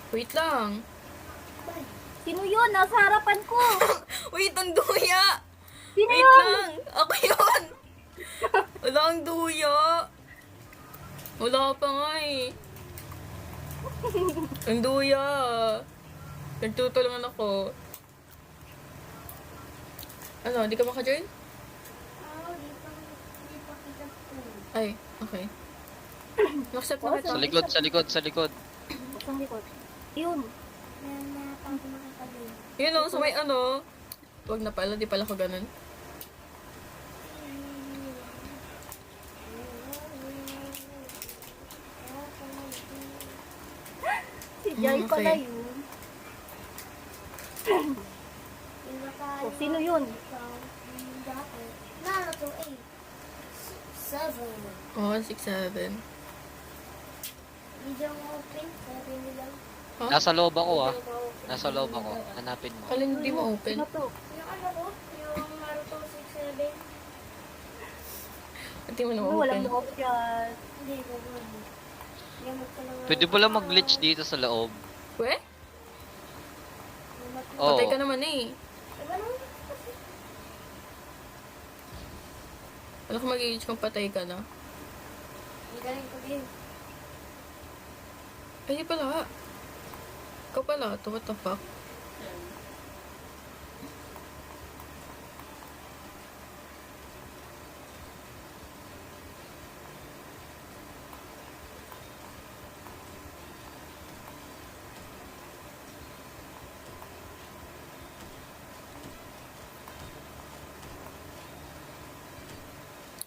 Wait lang. Sino yun? Nasa harapan ko. Wait, ang duya! Sino Wait yun? lang! Ako yun! Wala ang duya! Wala pa nga eh. Ang duya! Nagtutulungan ako. Ano, hindi ka maka-join? Ay, okay. Accept na kita. Sa likod, sa likod, sa likod. Saan likod? Yun. Yun o, sa may ano. Huwag na pala, di pala ko ganun. Si Jai okay. pala yun. Oh, sino yun? Naruto 8. 7. Oh, 6-7. Video mo open. Sabi nila. Huh? Nasa loob ako ah. Nasa loob ako. Hanapin mo. Kala hindi mo open. Sino to? Yung ano ko? Yung Naruto 6-7. Hindi mo na Ano, walang open. loob yan. Hindi ko gano'n. Gamot ko lang. Pwede pala mag-glitch dito sa loob. We? Oo. Patay ka naman eh. Ano kung mag-i-age kung patay ka na? Ang galing ko din. Ay, di pala. Ikaw pala to, what the fuck?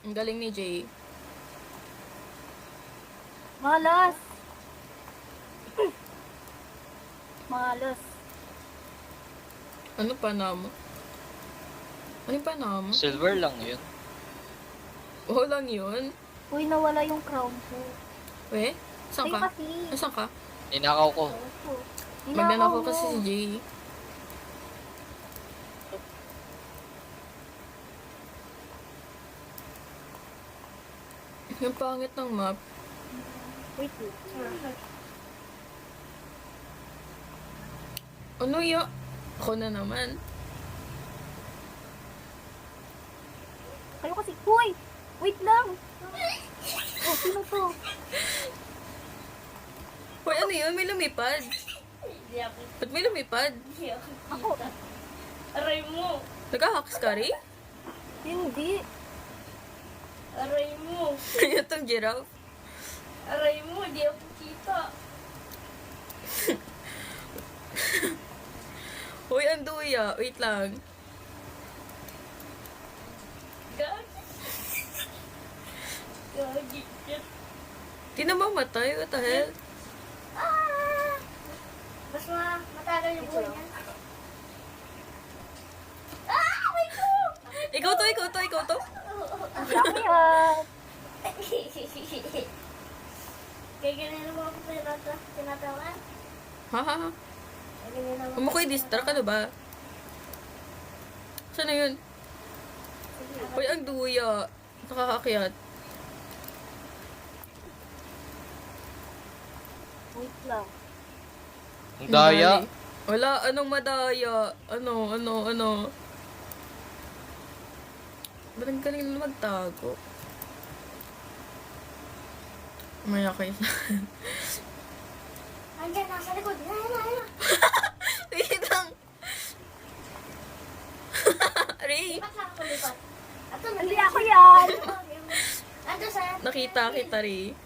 Ang galing ni Jay. Malas. Malas. Ano pa na mo? Ano pa na mo? Silver lang yun. Oo lang yun. Uy, nawala yung crown ko. We? Saan Sa'yo ka? kasi. Saan ka? Ninakaw ko. Opo. Magnanakaw Ninakaw kasi si mo. Jay. Yung pangit ng map. Wait. Ano ya? Ako na naman. Kayo kasi. Uy! Wait lang. Oh, sino to? Hoy, ano yun? May lumipad. Hindi ako. Ba't may lumipad? Hindi ako. Ako. Aray mo. Nag-hacks ka rin? Hindi. Aray mo. Kaya itong giraffe. Aray mo. Hindi ako kita. Hoy, ang duya. Wait lang. Gagi. Gagi. Di na mamatay. What the hell? Ah! Mas matagal yung buhay niya. Ah! May ko! Ikaw to, ikaw to, ikaw to. Ang laki ah. Kaya ganyan mo ako tinatawan. Ha ha ha. Kaya ganyan mo Huwag mo ko i-distract. Ano ba? Saan na yun? Hoy, ang duya. Nakakakyat. Wait lang. Ang daya. Dali. Wala, anong madaya? Ano? Ba't ang galing na magtago? Maya kayo sa... Andiyan, nasa likod. Ayun. Wait lang! Ray! Lipat lang ako, lipat. Ato, Hindi ako yan. Ando sa... Nakita kita, Ray.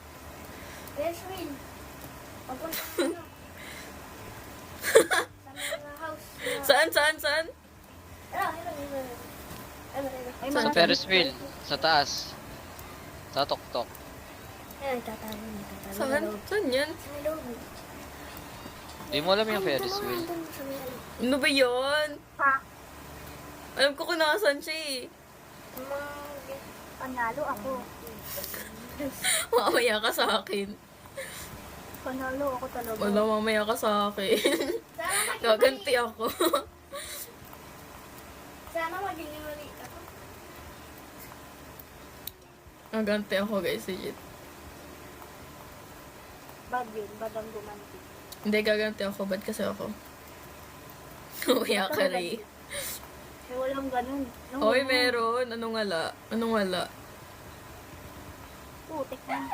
There's Will. Papunta ka na. Sa mga house. Saan? Ayun. Ay, Sa mga Ferris wheel. Sa taas. Sa tok-tok. Ayun, tatalo. Saan yan? Sa may loob. Di mo alam yung Ferris wheel. Andun sa may ano. Ano ba yun? Ha? Alam ko kung nasaan siya eh. Panalo ako. Mamaya ka sa akin. Panalo ako talaga. Wala, mamaya ka sa akin. Sana maging Gaganti ako. Sana maging mali ako. Gaganti ako guys, legit. Bad yun. Bad ang gumanti. Hindi, gaganti ako. Ba't kasi ako? Uya ka, Ray. Eh, walang ganun. Oy, meron. Anong wala? Anong wala? Putik na.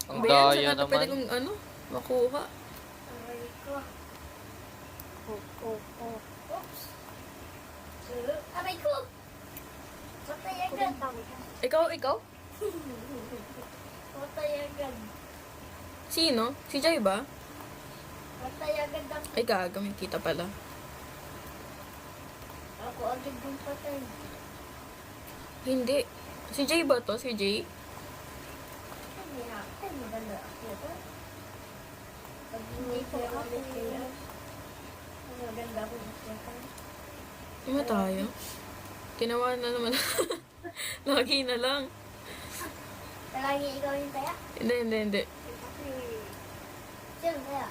Ang Ba yan? daya Saan natin pwede naman. kong makuha? Aray ko. Oh. Oops. Aray ko. Patay agad. Kung tawag yan. Ikaw? Patay agad. Sino? Si Jai ba? Patay agad ako. Ay, gaga. May kita pala. Ako agad yung patay. Hindi. Si Jay ba to? Si Jay? Hindi na. Ay, maganda ako. Pag hindi ko ulit kayo. Maganda ako dito. Ano tayo? Tinawa na naman. Lagi na lang. Lagi ikaw yung taya? Hindi. Sino taya?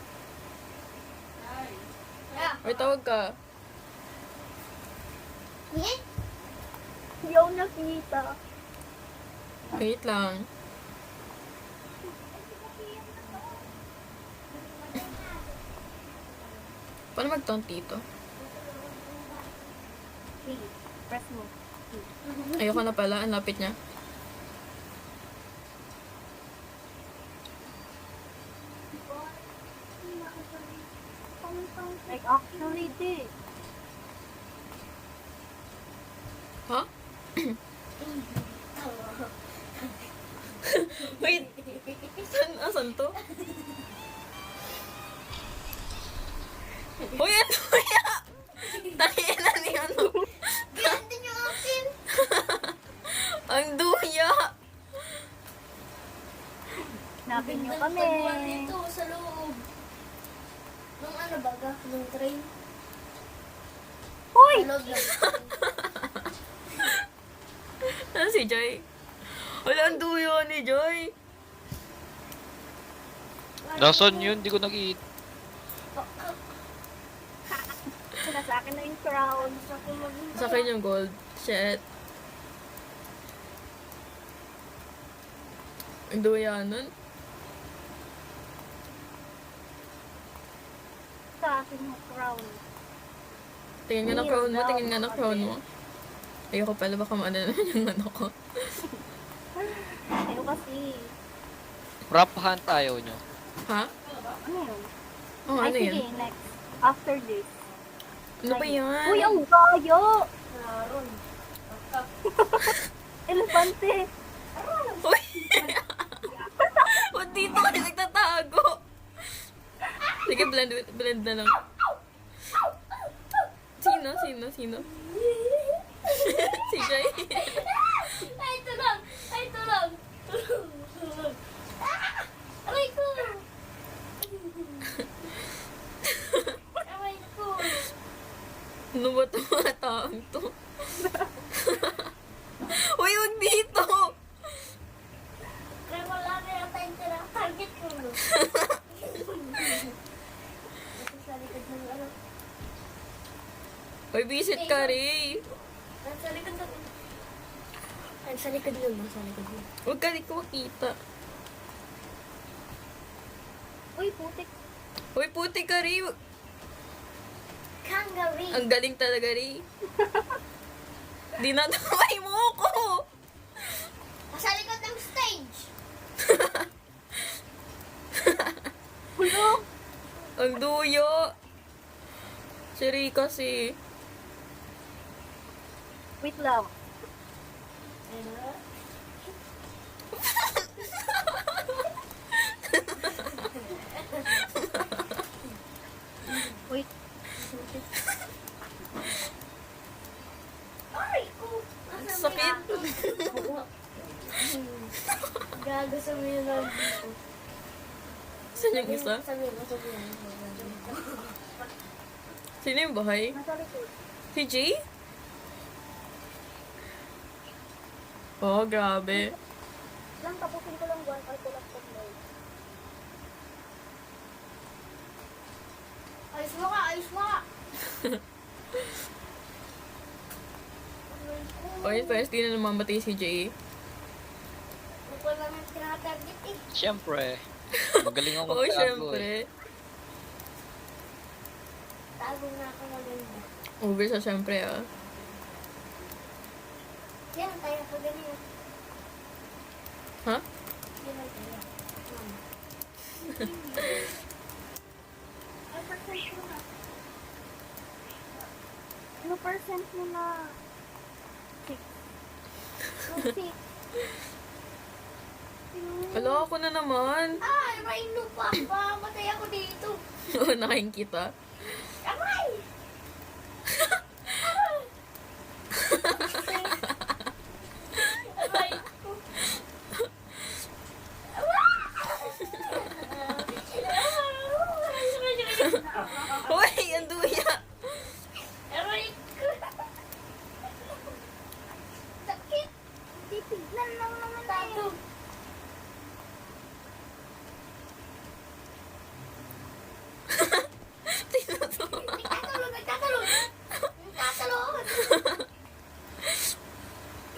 Taya. Ay, tawag ka. Hindi? Hindi ako nakita. Wait lang. Paano mag-taunt dito? Sige, press mo. Ayoko na pala. Ang lapit niya. Like, actually, di. Ha? Wait. Asan to? Uy, ano kaya? Tangin na ni ano? Ganyan yung akin. Ang duya! Napin nyo Gandang kami. pagbuwan dito sa loob. Nung ano baga? Nung train? Hoy! Sa loob lang. Ano si Joy? Wala, ang duyo ni Joy. Nasaan yun? Di ko nakita. Sila sa akin na yung crown. Sa akin yung gold. Shit. Ang duya nun. Sa akin yung crown. Tingin nga ng crown mo, tingin nga ng crown mo. Ayoko pala, baka maano na yung ano ko. Ayaw kasi. Rap hunt tayo nyo. Ha? Ano yun? Oh, Ay, ano sige, yan? next. After this. Ano ba yan? Uy, ang gayo! Naroon. Elefante! Uy! Ba't dito ka nagtatago? Sige, blend na lang. Sino? Si Jay. Ay, tulong! Ay, tulong! Tulong! Ah! Aray ko! Aray ko! Ano ba ito mga taong to? Uy, huwag dito! Kaya wala na yung target ko. Ito sa likod ng ano. Uy, visit ka, Ray. Sa likod ng... Ay, sa likod nun. Sa likod nun. Huwag ka di ko makita. Uy, putik. Uy, puti ka, Ray. Kangaroo. Ang galing talaga, Ray. Dinadamay mo ko! Sa likod ng stage. Hulo! Ang duyo! Si Ray kasi. Wait lang. Wait. Aray ko. Sakit. Gago sa mga lang. Saan yung isa? Sabihin ko. Sino yung bahay? Nasa likod. Si Jay? Oh, grabe. Lang, tapusin ko lang buwan. Ay, ko lang pag-load. Ayos mo ka, ayos mo ka. Oh, yun, first, di na namamatay si Jay. Hindi ko naman tinatarget eh. Siyempre. Magaling ako Oo, magtago syempre. eh. Abong na ako maganda. Over sa syempre ah. Yan, tayo ko ganyan. Ha? Yan ang tayo. Mama. Ano percent mo na? Ano percent mo na? 6. 6. Ala, ako na naman. Ah, Rhino pa. Matay ako dito. Oo, nakain kita. Aray! Aray ko. Hoy, ang duya. Aray ko. Sakit. Titignan lang naman tayo. Nagtatalon, nagtatalon. Nagtatalon.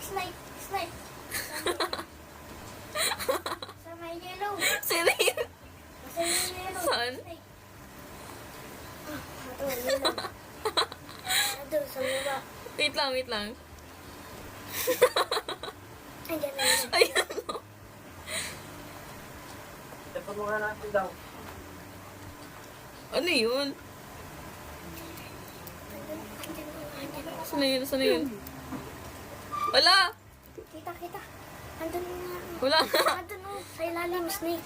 Snipe, snipe. Sa may yellow. Serene. Sa may yellow. Saan? Snipe. Ito, yellow. Ito, sa baba. Wait lang, wait lang. Ayan na yun. Ayan o. Dapat mo nga natin daw. Ano yun? Saan na yun? Saan na yun? Wala! Kita, kita. Andun nga. Wala nga. Andun o. Sa ilalim, snake.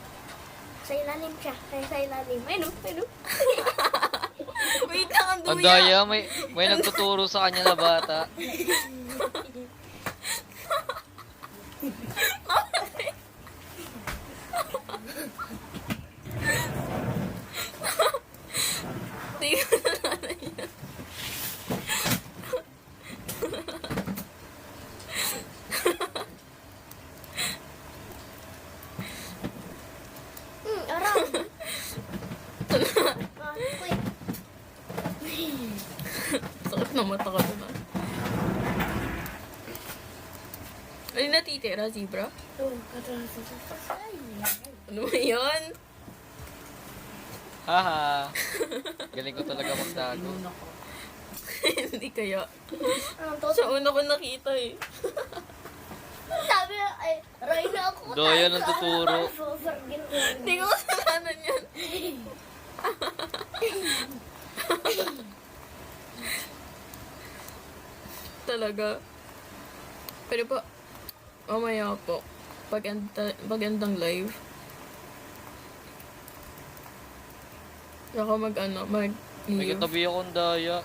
Sa ilalim siya. Sa ilalim. Ayun o, ayun o. Wait lang, ang Ang duya. daya, may nagtuturo sa kanya na bata. Tingnan na natin yan. Aram. Quick. Sakit na mata ko na. Ano yung natitira, zebra? Oh, katrasa sa pasay. Ano ba yun? Haha. Galing ko talaga magtago. Hindi kaya. Ang toto. Sa una ko nakita eh. Sabi na, ay, Ray na ako. Doyan ang tuturo. Hindi ko kasalanan yan. Talaga. Pero po, mamaya po, pag-endang live, ako May mag-leave. katabi akong daya.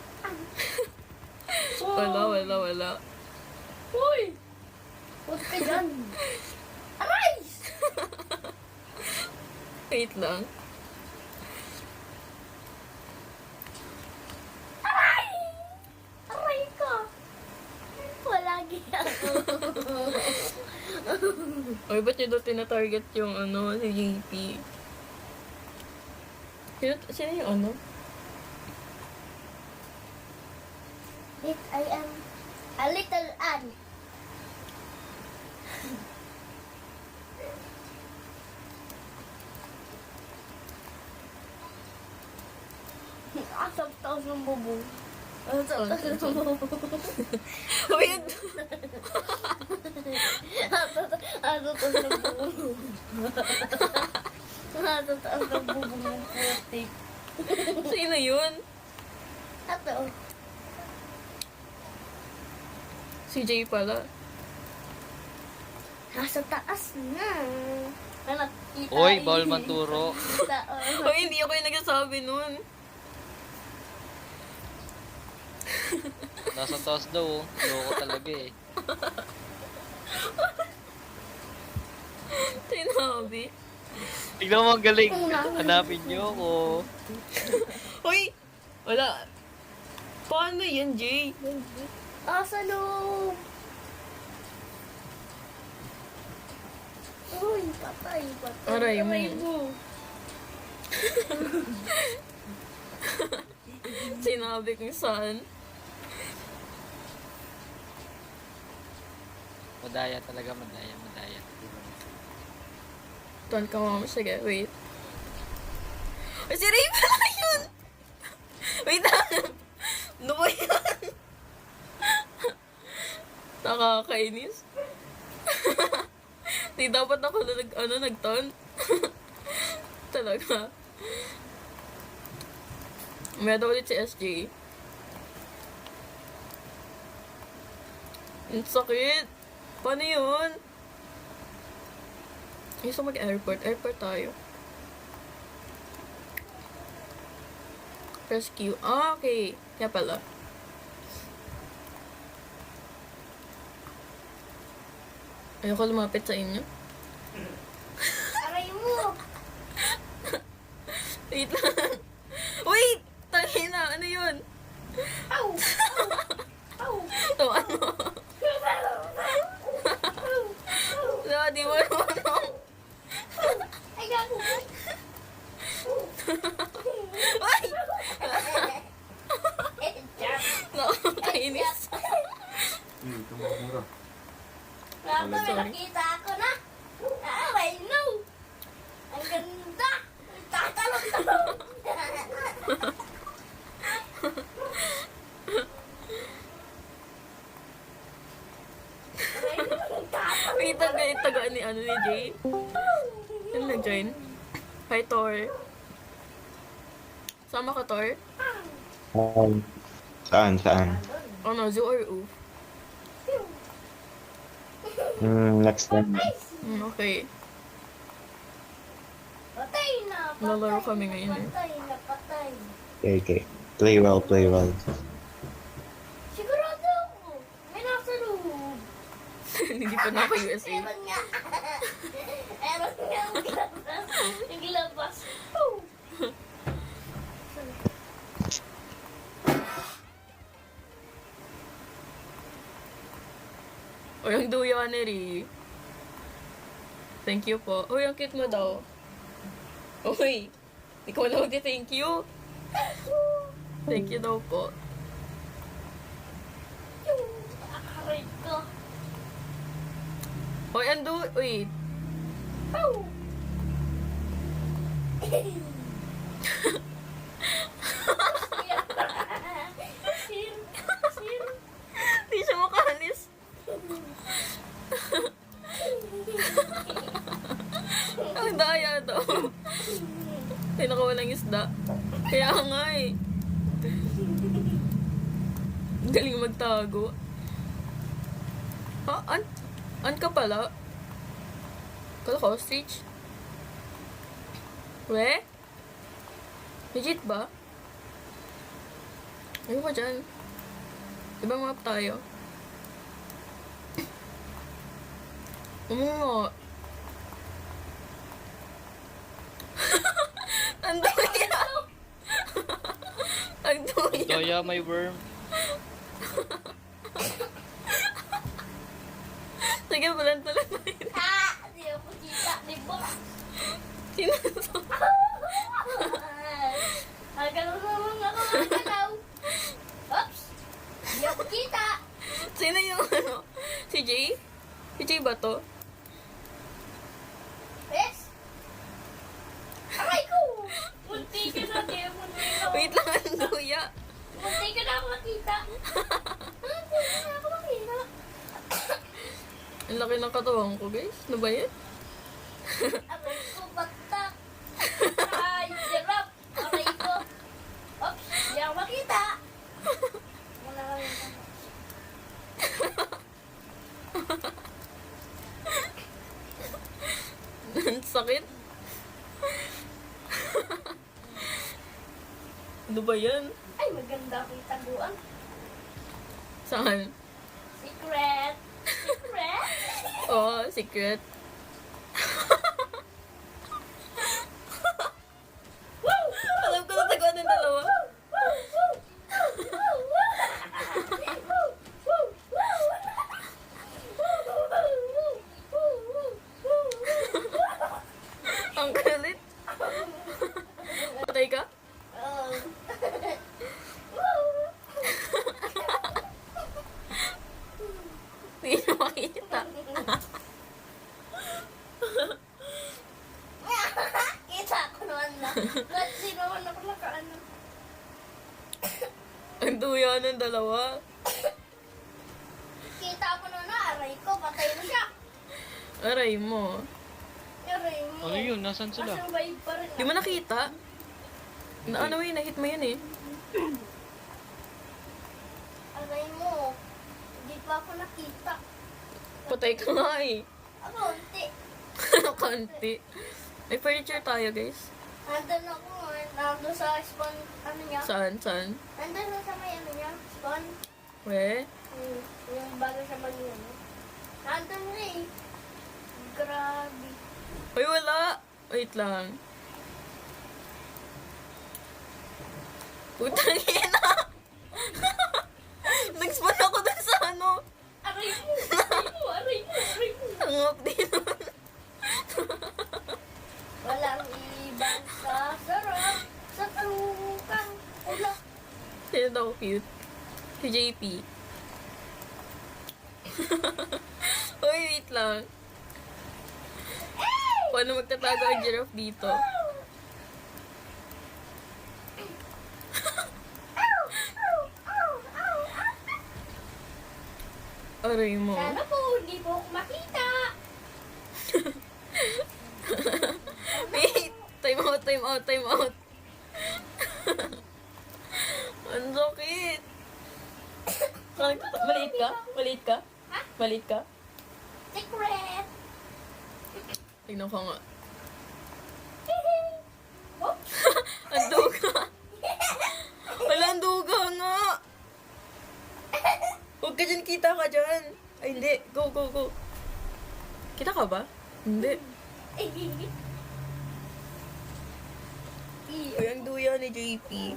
Wala. Uy! Huwag ka dyan. Aray! Wait lang. Aray ka. Walagi ako. Oy, ba't nyo daw tina-target yung ano, si JP? Sino yung ano? I am a little ant. Asap taos ng bubong. Asap taos ng bubong. Uy, Asap taos ng bubong. Asap taos ng bubong ng putik. sino yun? Ato. Si Jay pala. Nasa taas na. Anak, kita. Hoy, bawal man turo. Uy, hindi ako yung nagsasabi nun. Nasa taas daw, oh. Loko talaga eh. Sinabi. Tignan mo ang galing. Hanapin niyo ako. Uy! Wala. Paano yan, Jay? Sa loob. Uy, patay. Aray mo. Sinabi kung saan. Madaya talaga, madaya. Tuwan ka, mama. Sige, wait. Ay, si Ray pala yun! Wait lang. Nakakainis. Di dapat ako na nag-taunt. Talaga. Meron ulit si SJ. Ang sakit. Paano yun? Gusto mag-airport. Airport tayo. Press Q. Ah, okay. Kaya pala. Ayoko lumapit sa inyo. Aray mo! Wait lang. Wait! Tangina. Ano yun? Ow! Ow! Tawan mo. Wala, di mo naman. Ay, gago! Ay! Nakakainis. Tumamura. Grabe, may Sorry. nakita ako na! I know! Ang ganda! Tatalong-talong! Wait, taga ni Jay. Ano nag-join? Hi, Tor. Sama ka, Tor? Saan? Ano, zoo or oof? Next time. Okay. Patay na! Patay Lalaro kami ngayon eh. Patay na, patay. Okay. Play well. Sigurado ako. May nasa loob. Hindi pa na ako USA. Meron nga. Meron nga ang labas. Naglabas. Oh. O yung duyo ka ni Ri. Thank you po. Uy, ang cute mo daw. Uy, ikaw daw di thank you. Thank you daw po. Aray ko. Uy, wait. Oh. Sir. Sir. Di siya makalis. Ang daya daw. Ay, nakawalang isda. Kaya nga eh. Galing magtago. Ha? An ka pala? Kala ko, ostrich? We? Legit ba? Ayun ka dyan. Ibang map tayo. Oo. Ang daya! Ang daya! Doya, may worm. Sige, balantalan na yun. Ha! Di ako kita ni Boss. Sino to? Agalaw naman ako, agalaw. Oops! Di ako kita. Sino yung ano? Si Jay? Si Jay ba to? Yes? Aray ko! Munti ka na, di munti ka. Wait lang, ang duya. Munti ka na ako makita. Munti ka na ako makita. Ang laki ng katawan ko, guys. Ano ba yan? Aray ko, batak. Ay, sirap. Aray ko. Oops, di ako makita. Wala ka rin. Ang sakit. Ano ba yan? Ay, maganda akong taguan. Saan? Secret. Secret. Oh, secret. Alam ko na taguan ng dalawa. Ang galit. Patay ka? Hindi na makita. Kita ko naman na. Kasi naman ako nakaano. Ang duya ng dalawa. Kita ko na na. Aray ko, patay na siya. Aray mo. Aray mo. Ano yun? Nasaan sila? Masurvive pa rin. Di mo nakita? Na ano yun, nahit mo yun eh. Aray mo. Hindi pa ako nakita. Patay ka nga eh. Ako, hindi. Kanti. May furniture tayo guys. Nandun ako, nandun sa spawn, ano niya? Saan? Saan? Nandun sa may ano niya, spawn. We? Yung bago siya maging ano. Nandun na eh. Grabe. Ay, wala. Wait lang. Putang ina. Nag-spawn ako dun sa ano. Aray mo, aray mo, aray mo, aray mo. Ang update nun. Walang ibang sasarap sa tukang ulo. Sino daw cute? Si JP. Uy, wait lang. Paano magtatago ang giraffe dito? Aray mo. Sana po, hindi po ako makita. Wait! Time out, time out, time out. Ang sakit. Maliit ka? Maliit ka? Ha? Maliit ka? Secret. Tignan ko nga. Oh, Ang duga. Wala, ang duga nga. Huwag ka dyan, kita ka dyan. Ay, hindi. Go, go, go. Kita ka ba? Hindi. Uy, ang duya ni JP.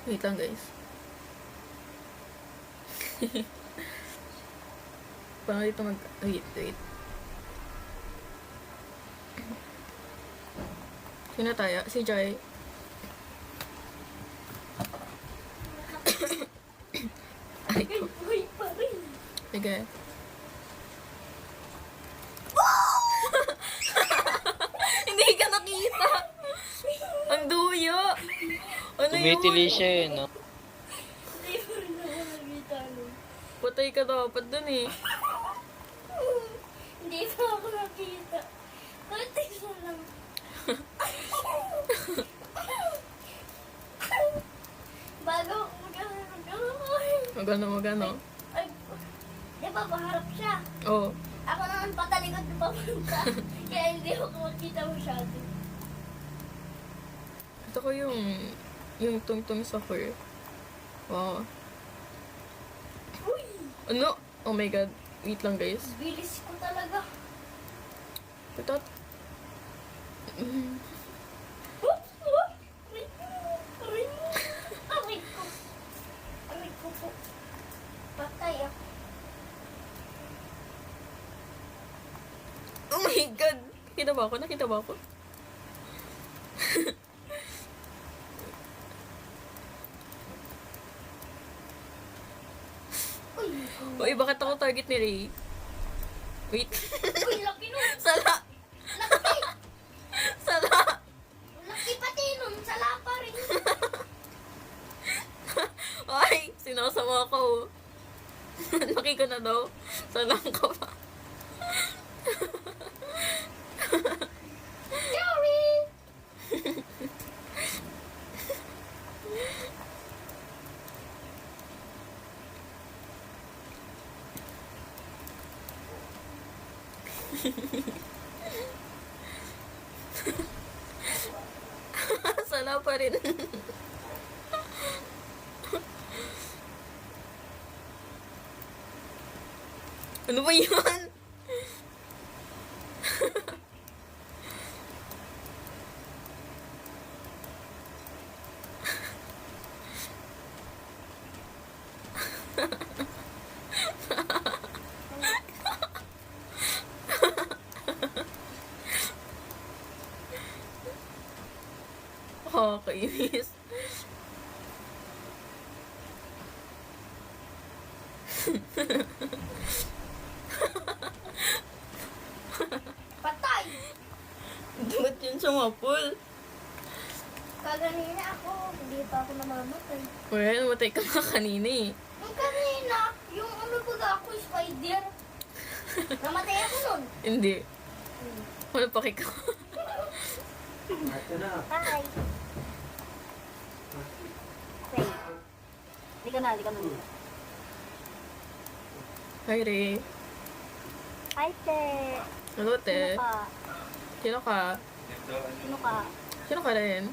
Wait lang, guys. Paano dito mag... Wait, wait. Sino tayo? Si Joy. Ay, ko. buhay pa rin. Sige. Hindi ka nakita. Ang duyo. Ano Tumitili yun? siya eh, no? Hindi pa rin ako nakita nun. Patay ka dapat dun eh. Hindi pa ako nakita. Kunti na lang. Bago ako Magano, magano. Ay, di ba maharap siya? Oh. Ako naman patalikod na papunta. Kaya hindi ako makita masyado. Ito ko yung tungtong sa fur. Wow. Uy! Ano? Oh my god. Wait lang, guys. Bilis ko talaga. Ito. Oops! Oops! Aray ko! Aray mo! Aray ko! Aray ko po. Patay ako. Oh my god. Nakita ba ako? Nakita ba ako? Uy! Uy, bakit ako target ni Ray? Wait. Uy! Laki nun! Sala! Laki! Sala! Laki pati nun! Sala pa rin! Ay! Sinasama ko. Laki ko na daw. Salang ka pa. Sorry! Sala pa rin. Ano ba yun? Kainis. yun sumapol. Kaganina ako, hindi pa ako namamatay. Well, namatay ka nga kanina eh. Yung kanina, yung ano baga ako, spider. Namatay ako nun. Hindi. Wala pa ko. Ito na. Hi. Wait. Di ka na. Hi, Ray. Hi, te. Hello, te. Sino ka? Sino ka? Sino ka? Sino ka rin?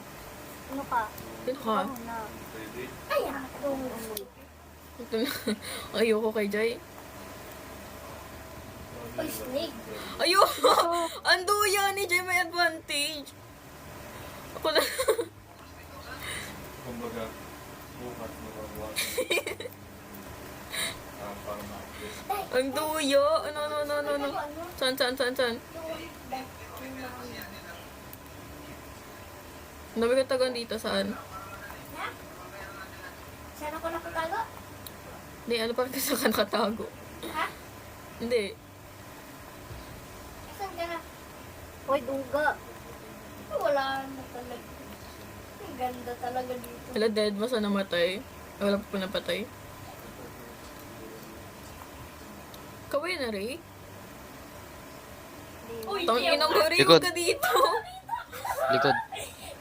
Sino ka? Sino ka? Ano na? Ay, ako. Ito na. Ayoko kay Jai. Oy, snake. Ayoko! Ando yan ni Jai, may advantage. Ako na. Kumbaga, bukas magawa. Para ma-access. Ang duyo. Ano. Saan? Ang dami kong tagon dito. Saan? Saan ako nakatago? Hindi, ano pa rin sa nakatago? Ha? Hindi. Saan ka na? Hoy, duga. Wala na talaga. Ang ganda talaga dito. Wala dead ba sa namatay? Wala pa napatay? Kawin na, Ray? Uy, Tangin ang Ray, Likod. huwag ka dito. Likod.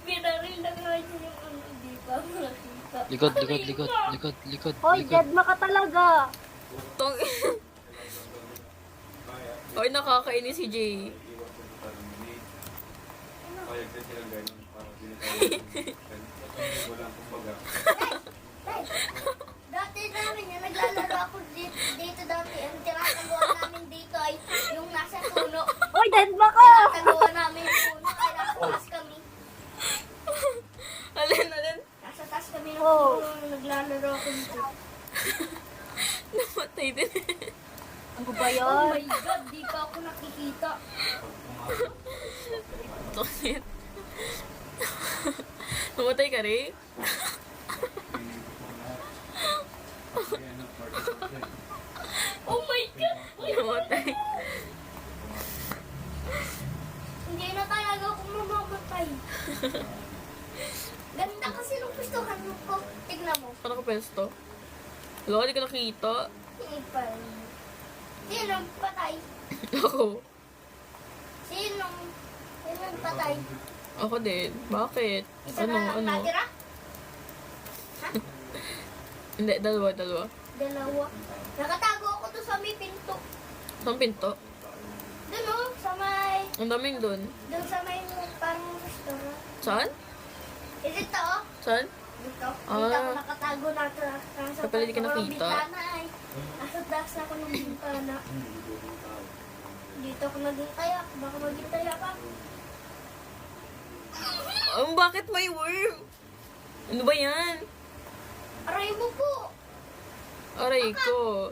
Binaril na nga niya yung ano, di pa ako nakita. Likod. Hoy, dead ma ka talaga. Tang... Oy, nakakainis si Jay. Iwas ko sa terminate. Payag na silang ganyan. Para tinatawag. Walang kumbaga. Guys, dati namin yung naglalaro ako dito dati. Ang tinatagawa namin dito ay yung nasa puno. Hoy, dead ma ka. Tinatagawa namin yung puno kaya nasa taas kami. Alin? Nasa taas kami ng Oh. puno nung naglalaro ako dito. Namatay din. Ano ba Oh yun? my God, di pa ako nakikita. Tangin. Namatay ka, Ray? Oh my God! Namatay. Hindi na talaga ako mamamatay. Ganda kasi nung pistuhan mo ko. Tignan mo. Ano ka pesto? Wala, hindi ko nakita. Hindi pa rin. Sinong patay? Ako. Sinong patay? Ako din. Bakit? Isa na lang Ano? natira? Hindi, dalawa. Dalawa. Nakatago ako to sa may pinto. Saan pinto? Doon o, sa may... Ang daming dun. Doon sa may parang restaurant. Saan? Dito o. Saan? Dito. Ah. Dito ako nakatago na ito. Nasa Kaya pala di ka parang nakita. bintana ay. Nasa taas na ako ng bintana. Dito ako naging kaya. Baka maging kaya pa. Bakit may worm? Ano ba yan? Aray mo po. Aray ko.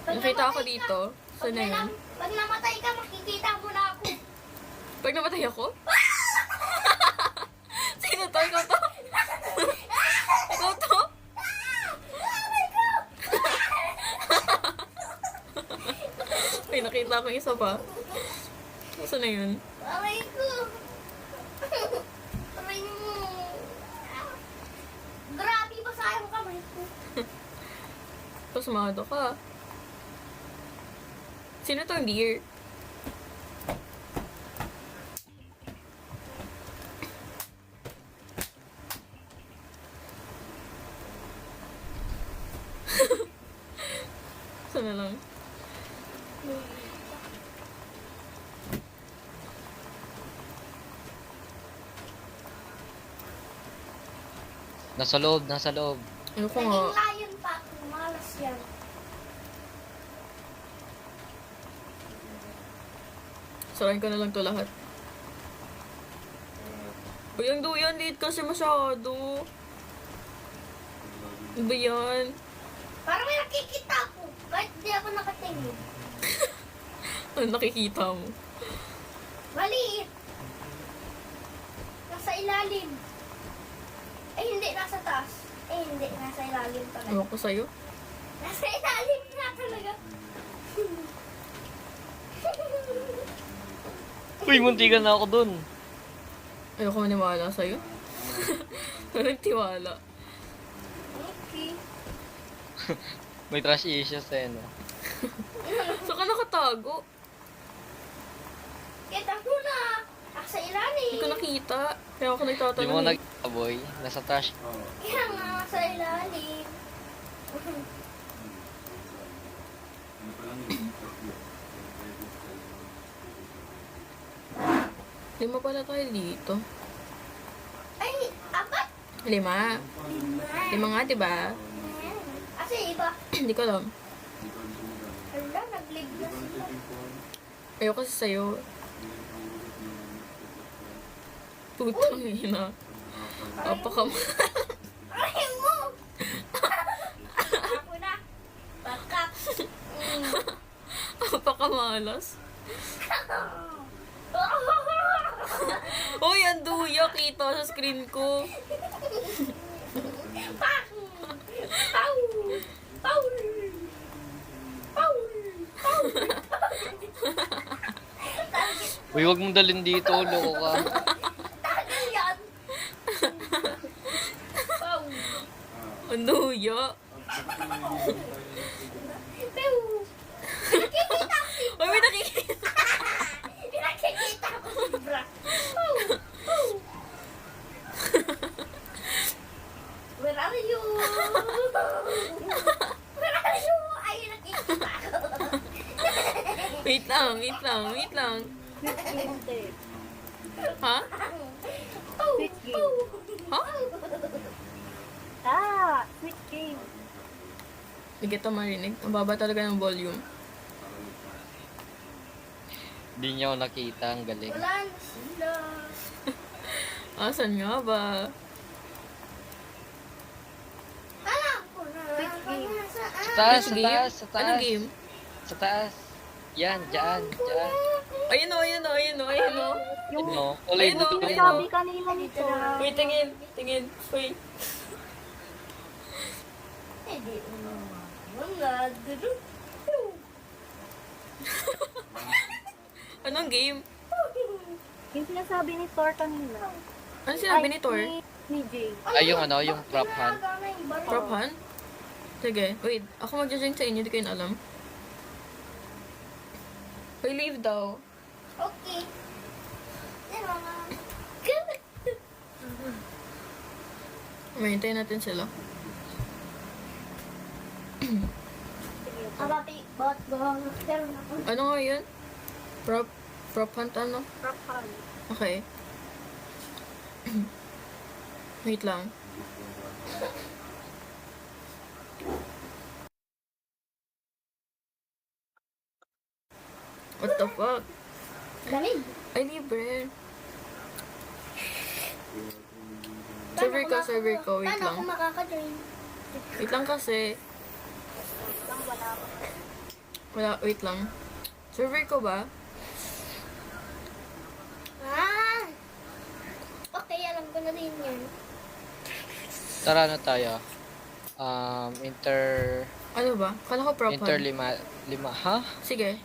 Pag Nakita ako namatay dito. ka- Saan na yan? Pag namatay ka, makikita mo na ako. Pag namatay ako? Sino to? Ikaw to? Ikaw to? Ay, nakita ko isa pa. Saan na yun? Aray ko. Aray mo. Grabe ba sayang kamay ko? Pasmado ka. Sino tong deer? Saan na lang? Nasa loob. Ayoko Naging nga. lion pa ako. Malas yan. Sarayin ko na lang to lahat. Uy, ang duyan, liit kasi masyado. Ano ba yan? Parang may nakikita ako. Kahit di ako nakatingin. Ano nakikita mo? Maliit. Nasa ilalim. Eh, hindi. Nasa taas. Eh, hindi. Nasa ilalim pala. Ewan ko sa'yo. Nasa ilalim na talaga. Uy, muntikan na ako dun. Ayoko maniwala sa'yo. Walang tiwala. Okay. May trash issues eh, no? Saan ka nakatago? Kita ko na. Sa ilalim. Hindi ko nakita. Kaya ako Di nagtatanong. mo eh. nakita, boy. Nasa trash. Oo. Kaya nga, sa ilalim. Ano pa lang yun? Tatlo. Lima pala tayo dito. Ay, apat. 5. Lima. 5 nga, diba? Kasi iba. Hindi ko alam. Hala, nag-live na sila. Ayoko kasi sa'yo. Putang ina. Apakam... Ay mo! Ako na. Bakak. Apakamalas. Uy, ang duya. Kita sa screen ko. Pak! Pau! Pau! Pau! Pau! Uy, wag mong dalhin dito. Loko ka. Tagal yan! Pau! Ang duya. Pew! Nakikita ko si Uy, may nakikita. Nakikita ko si Bra. Pau! Pau! Where are you? Where are you? Ay, nakikita ko. Wait lang, wait lang, wait lang. Ha? Pau! Pau! Ha? Switch game. Hindi kita marinig. Ang baba talaga ng volume. Di niya ako nakita. Ang galing. Wala na sila. Asan nga ba? Alam ko na. Sa taas, sa Game? taas, sa taas. Anong game? Sa taas. Yan, dyan, dyan. Ayun o, ayun o, ayun o, ayun o. Yun, no? Kulay Ayun, no? blue. Ayun, Sabi no? kanina nito. Wait, tingin, tingin. Wait. Hindi mga duduk. Anong game? Yung sinasabi ni Thor kanina. Ano sinabi ni Thor? Ni Jay. Ay, yung ano, yung prop hand. Prop hand? Sige, wait. Ako mag-join sa inyo, di ko yun alam. Uy, leave daw. Okay. Yan mga. Mahintayin natin sila. Abati, bot, gong. Pero na ako. Ano nga yun? Prop hunt ano? Rapan. Okay. Wait lang. What the fuck? Galing. Ay, libre. Server ko. Wait Paano ako lang. makaka-join? Wait lang kasi. Wala, wait lang. Server ko ba? Ah! Okay, alam ko na din yan. Tara na tayo. Ano ba? Kala ko prop Inter hunt. lima, ha? Sige.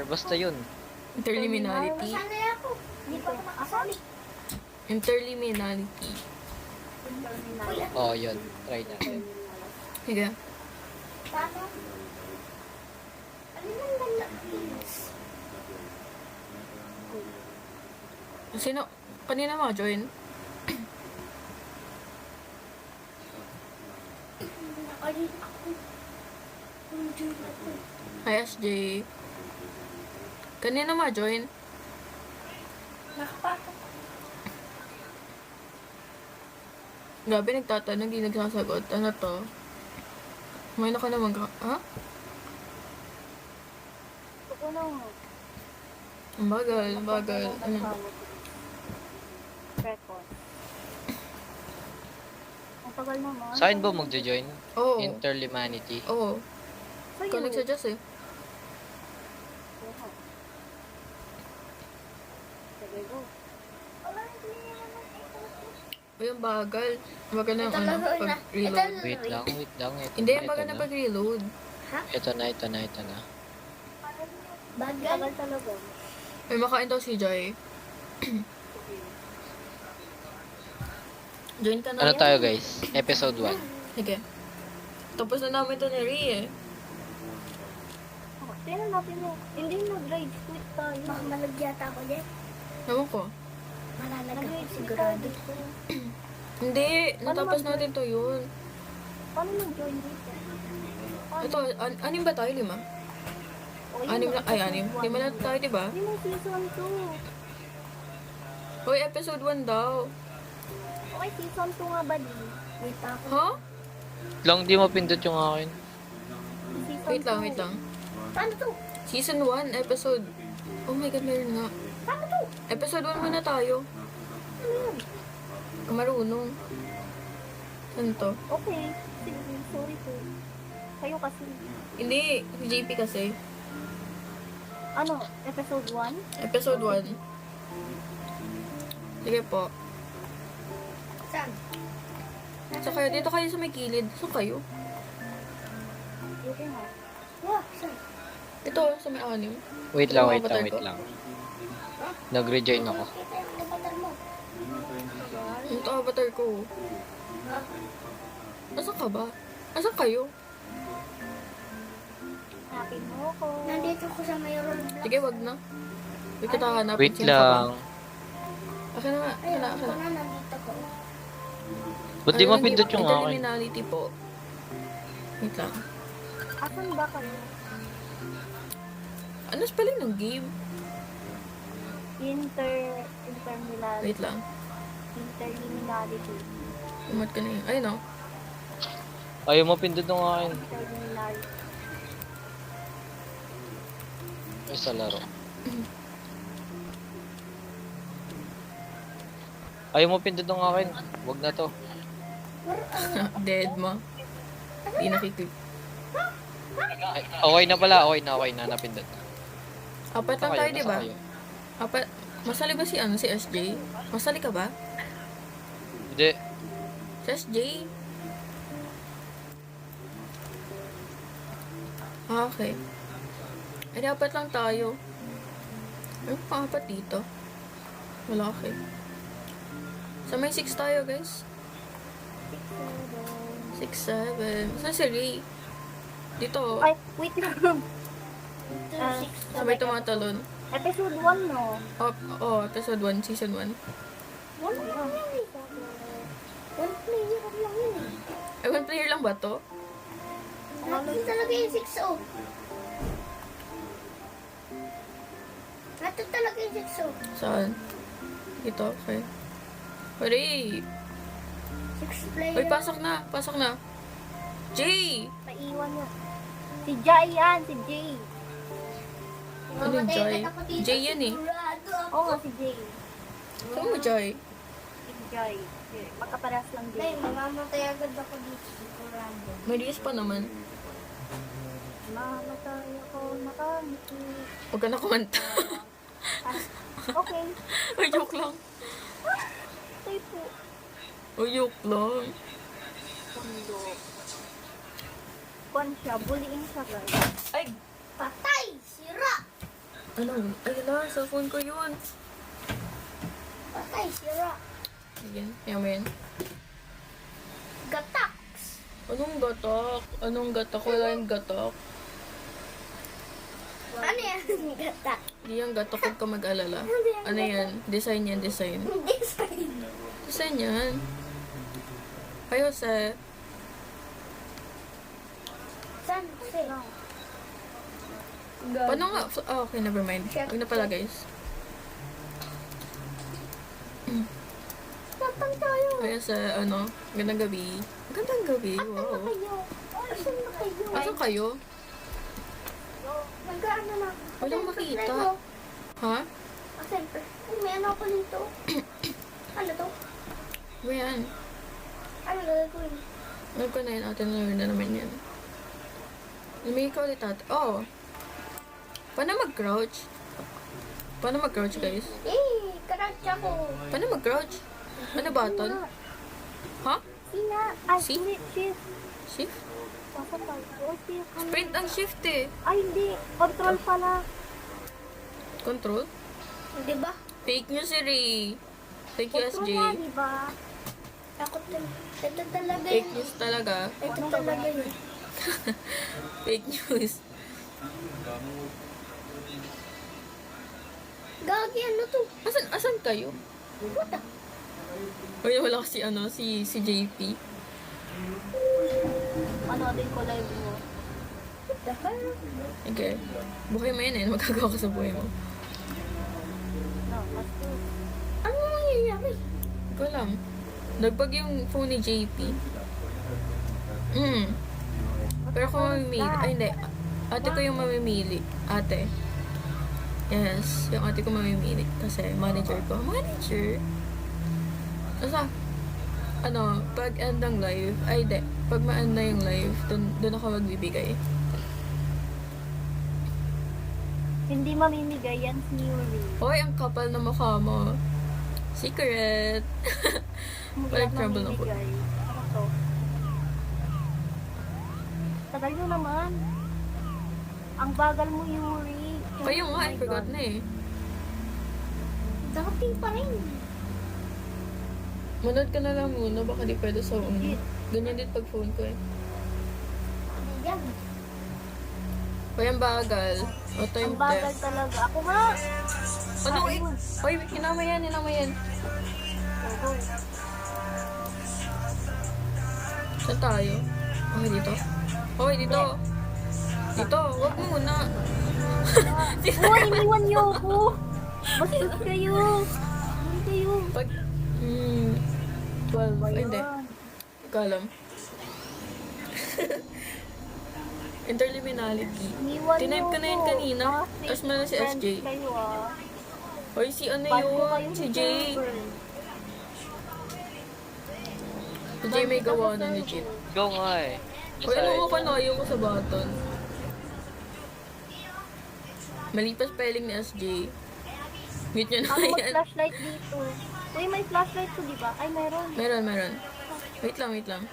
Basta yun. Interliminality. Masanay ako. Hindi pa ako makasali. Interliminality. Uy, Oh, yun. Try natin. Sige. paano? Ano nang ganda, please? Sino? Kanina mga join? Nakalit ako. Hindi ako. Hi, SJ. Kanina mga join? Nakapasok. Gabi nagtatanong, hindi nagsasagot. Ano to? May na ka naman ka... Ha? Ako na mo. Ang bagal, ang bagal. Ano? Record. Ang tagal naman. Sa akin ba magjo-join? Oo. Interlimanity. Oo. Sa'yo. Ikaw nagsuggest eh. Oo. Sige, go. Uy, ang bagal. Ang bagal ng Ito ano, lang, na. pag-reload. Ito- Wait lang, wait lang. Ito Hindi, na, ang ito bagal na na. pag-reload. Ito na, ito na, ito na. Bagal. Tagal talaga. May makain daw si Joy. Join ka na. Ano tayo guys? Episode 1. Sige. Tapos na namin ito ni Rie eh. Tingnan natin mo. Hindi nag-rage quit tayo. Baka malagyata ako dyan. Ewan ko. Malalag ako Nag-rage quit sigurado. tayo. Hindi. Natapos natin to yun. Paano nag-join dito? Ito, anim ba tayo? 5? Anim lang. Ay, 6. 5 na tayo, diba? Hindi mo season 2. Uy, episode 1 daw. Okay, season 2 nga ba din? Wait ako. Ha? Lang di mapindot yung akin. Season Wait lang, 2. wait lang. Paano to? Season 1, episode... Oh my God, meron nga. Paano to? Episode 1 muna tayo. Marunong. Saan to? Okay. Sige, sorry po. Kayo kasi. Hindi, si JP kasi. Ano? Episode 1? Episode 1. Sige po. Saan? So kayo, dito kayo sa may kilid. So kayo? Dito nga. Wah, saan? Ito, sa may 6. Wait lang, Ano wait avatar lang, wait ko? lang. Nag-rejoin ako. Kita yung avatar mo. Ito avatar ko. Asan ka ba? Asan kayo? Happy mo ko. Nandito ko sa may roadblock. Sige, wag na. Wait kita hanapin. Wait Sino ka ba? lang. Akin na nga. Akin Ayun, na, ako akin na. na nandito ko. Ba't di mapindot yung akin? Interliminality po. Wait lang. Asan ba kayo? Ano spelling ng game? Interliminality. Wait lang. Interliminality. Umat ka na yun. Ayun o. Ayaw mapindot yung akin. Interliminality. Ay, sa laro. Ayaw mapindot yung akin. Wag na to. Dead mo. Di nakikip. Ay, okay na pala, okay na, napindot. Apat lang Nasa tayo, kayo, di ba? nasa kayo. Apat. Masali ba si ano, si SJ? Masali ka ba? Hindi. Si SJ? Ah, okay. Eh, di apat lang tayo. Ano pa apat dito? Wala, okay. Sa may 6 tayo, guys. 6, 7. Saan si Ray? Dito. Ay, wait lang. 2, 6, Sabay tumatalon. Episode 1, no? Oh, episode 1, season 1. Wala lang. One player lang yun eh. Eh, one player lang ba to? Natin talaga yung 6-0. Natin talaga yung 6-0. Saan? Dito, okay. Hooray! 6 player. Uy, pasok na! Pasok na! Jay! Naiwan niya. Si Jai yan, si Jay. Ano yung Joy? Jay yan eh. Oo nga, si Jay. Saan mo, Joy? Si Jai. Magkaparas lang Nay, Jay. mamamatay agad ako dito. Sigurado. May liis pa naman. Mamatay ako, makamiti. Huwag ka na kumanta. Okay. Uy, joke lang. Stay po. Uy, joke lang. Kondo. Kwan siya, bullying siya, guys. Ay! Patay! Sira! Ano? Ay, na, cellphone ko yun. Patay! Sira! Ayan, yan mo yan. Gataks! Anong gatak? Anong gatak? Wala yung gatak. Ano yan? Gatak? Hindi yung gatak, huwag ka mag-alala. Ano yan? Design yan, design. Hindi sa'yo. Design yan. Ayos eh. Saan? Kasi. Paano nga? Oh, okay, never mind. Huwag na pala, guys. Saan tayo? Ayos eh, ano? Magandang gabi. Magandang gabi, wow. Kayo. Asan na kayo? Asan kayo? Nag-ano na. Walang makita. Ha? Ah, siyempre. Ay, may ano ako dito. Ano to? Ba yan? Ano gagawin? Alam ko na yun, ate na naman yan. Lumigay ka ulit ate. Oh. Paano mag-crouch? Paano mag-crouch, guys? Eh, karate ako. Paano mag-crouch? Ano button? Ha? Sina. Ay, Si? hindi. Shift. Shift? Basta pa. O, shift. Sprint ang shift eh. Ay, hindi. Control pala. Control? Di ba? Fake news si Ray. Fake you, Ito SJ. nga, di ba? Ako ito talaga Fake yun. news talaga. Ito talaga yun. Fake news. Gagi, ano to? Asan kayo? Uy, wala kasi si JP. Panoodin ko live mo. What the hell? Okay. Buhay mo yan eh. Magagawa ka sa buhay mo. No, mas Ano nangyayari? Hindi ko alam. Nagbag yung phone ni JP. Pero kung mamimili, ay hindi. Ate ko yung mamimili. Ate. Yes, yung ate ko mamimili. Kasi manager ko. Manager? Asa? Pag end ng live, ay hindi. Pag ma-end na yung live, dun ako magbibigay. hindi mamimigay yan si Yuri. Hoy, ang kapal na mukha mo. Secret. Hindi Walang yan trouble ako. mamimigay. Ano to? Tagal nyo naman. Ang bagal mo, Yuri. Kayo nga, Oh I my forgot God. na eh. Dati pa rin. Manood ka na lang muna, baka di pwede sa Hindi. Ganyan din pag phone ko eh. Yan. Hoy, ang bagal. O, time Ang bagal test. talaga. Ako nga. Ano eh? Ayun. Hoy, hinama yan. Go. Saan tayo? Okay, dito. Hoy, dito. Dito, wag muna. Oh, iniwan niyo ako. Bastos kayo. Hindi kayo. Pag, 12. Ay, hindi. Ayun. Hindi ko alam. Interliminality. Iniwan Tinype ko na yun niyo ako. kanina. Bakit? Tapos meron si Friends SJ. kayo, ah. Hoy, si ano Ba't mo yun? kayo Si sa Jay. server? Si Jay may gawa na legit. Go nga eh. Hoy, ano ko kanayo ko sa button? Mali pa spelling ni SJ. Mute nyo na Ako yan. mag-flashlight dito. Uy, may flashlight ko, di ba? Ay, meron. Meron. Wait lang.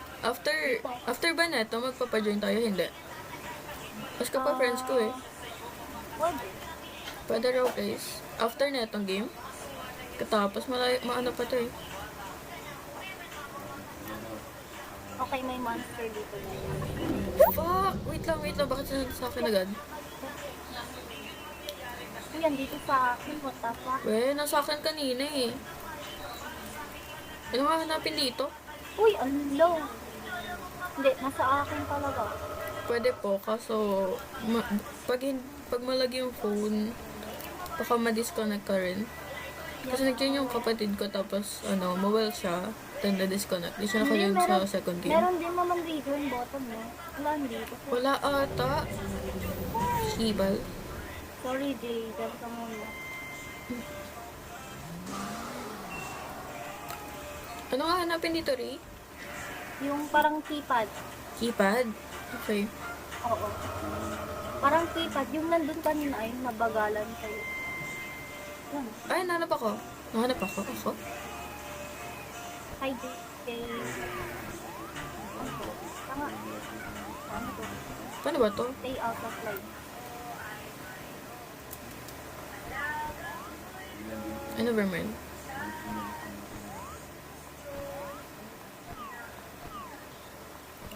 After ba neto, magpapajoin tayo? Hindi. Mas ka pa friends ko eh. Pwede. Pwede raw guys. After netong game. Katapos, maano pa to eh. Okay, may monster dito na yan. Fuck! Wait lang. Bakit sinabi sa akin agad? Uy, yan dito sa akin. What the fuck? We, nasa akin kanina eh. Ano nga hanapin dito? Uy, ang low. Hindi, nasa akin talaga. Pwede po, kaso pag malagi yung phone, baka ma-disconnect ka rin. Kasi nag-join yung kapatid ko, tapos mawell siya, then na-disconnect. Di siya naka-join sa second game. Meron din naman dito yung bottom, no? Wala, hindi ko. Wala ata. Hibal. Sorry, Jay. Dahil ka muna. Ano nga hanapin dito, Ray? Yung parang keypad. Keypad? Okay. Oo. Parang keypad. Yung nandun kanina ay nabagalan kayo. Yan. Ay, nahanap ako. Ako? Hi, Jay. Tanga. Ano to? Paano ba to? Stay out of line. Ay, never mind.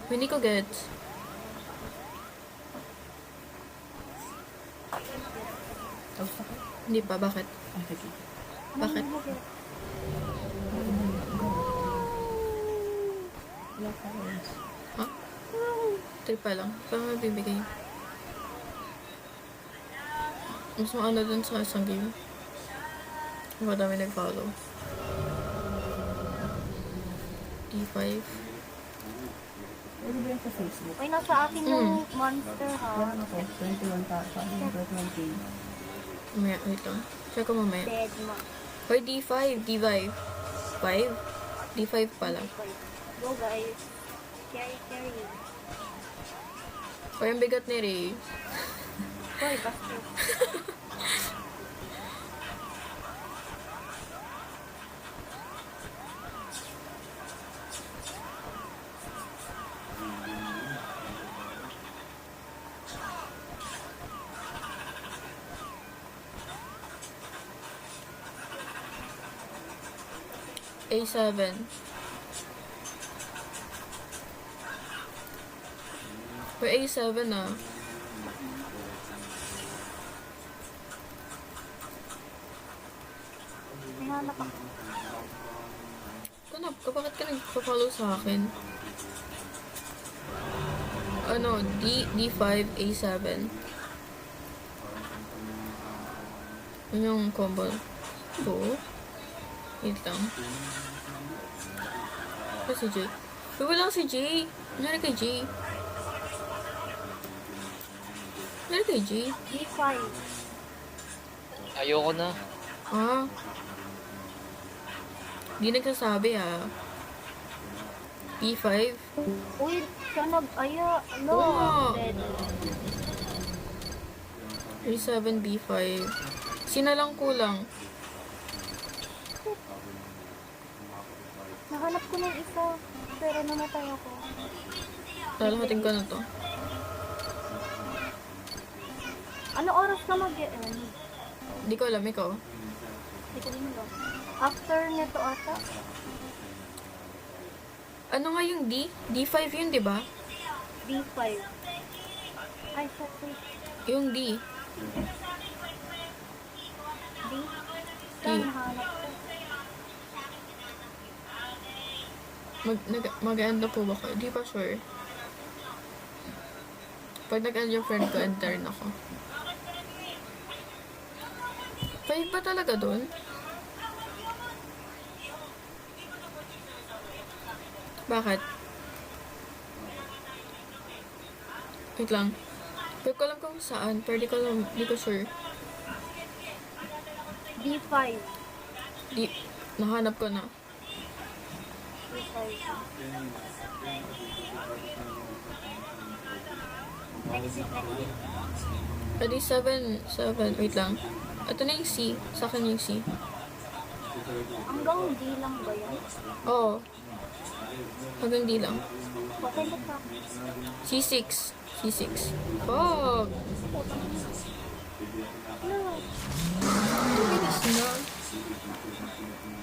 Hindi ko gets. Hindi pa, bakit? Bakit? Ha? 3 pa lang. Paano mabibigay? Mas maano dun sa isang game. Madami nag-follow. D5. Uy, nasa akin yung monster, ha? Mamaya, wait lang. Check ko mamaya. Dead ma. Hoy, D5. D5. 5? D5 pala. Go, guys. Carry. Hoy, ang bigat ni Ray. Hoy, basta. A7. For A7 ah. May hanap ako. Kanap ka, bakit ka nagpa-follow sa akin? Ano, D5, A7. Ano yung combo? Oo. Wait lang. Ano si Jay? Wala si Jay. Nangyari kay Jay. Nangyari kay Jay. D5. Ayoko na. Ah. Di nagsasabi ah. B5. Uy, siya nag-aya. Ano? Oo nga. Dead. A7, B5. Sina lang kulang. Nahanap ko ng isa. Pero namatay ako. Lalahatin ko na to. Ano oras ka mag-end? Hindi ko alam, ikaw. Hindi ko rin alam. After nito ata. Ano nga yung D? D5 yun, di ba? D5. Ay, sorry. Yung D. D? Saan nahanap ko? Mag-end na po ba ko? Di pa sure. Pag nag-end yung friend ko, enter na ako. 5 ba talaga dun? Bakit? Wait lang. Pero ko alam kung saan, pero di ko sure. D5. Di, nahanap ko na. D5. Exit. Pwede 7. Wait lang. Ito na yung C. Sa akin yung C. Hanggang D lang ba yan? Oo. Hanggang D lang. Okay na ka. C6. Fuck! No. Bilis na.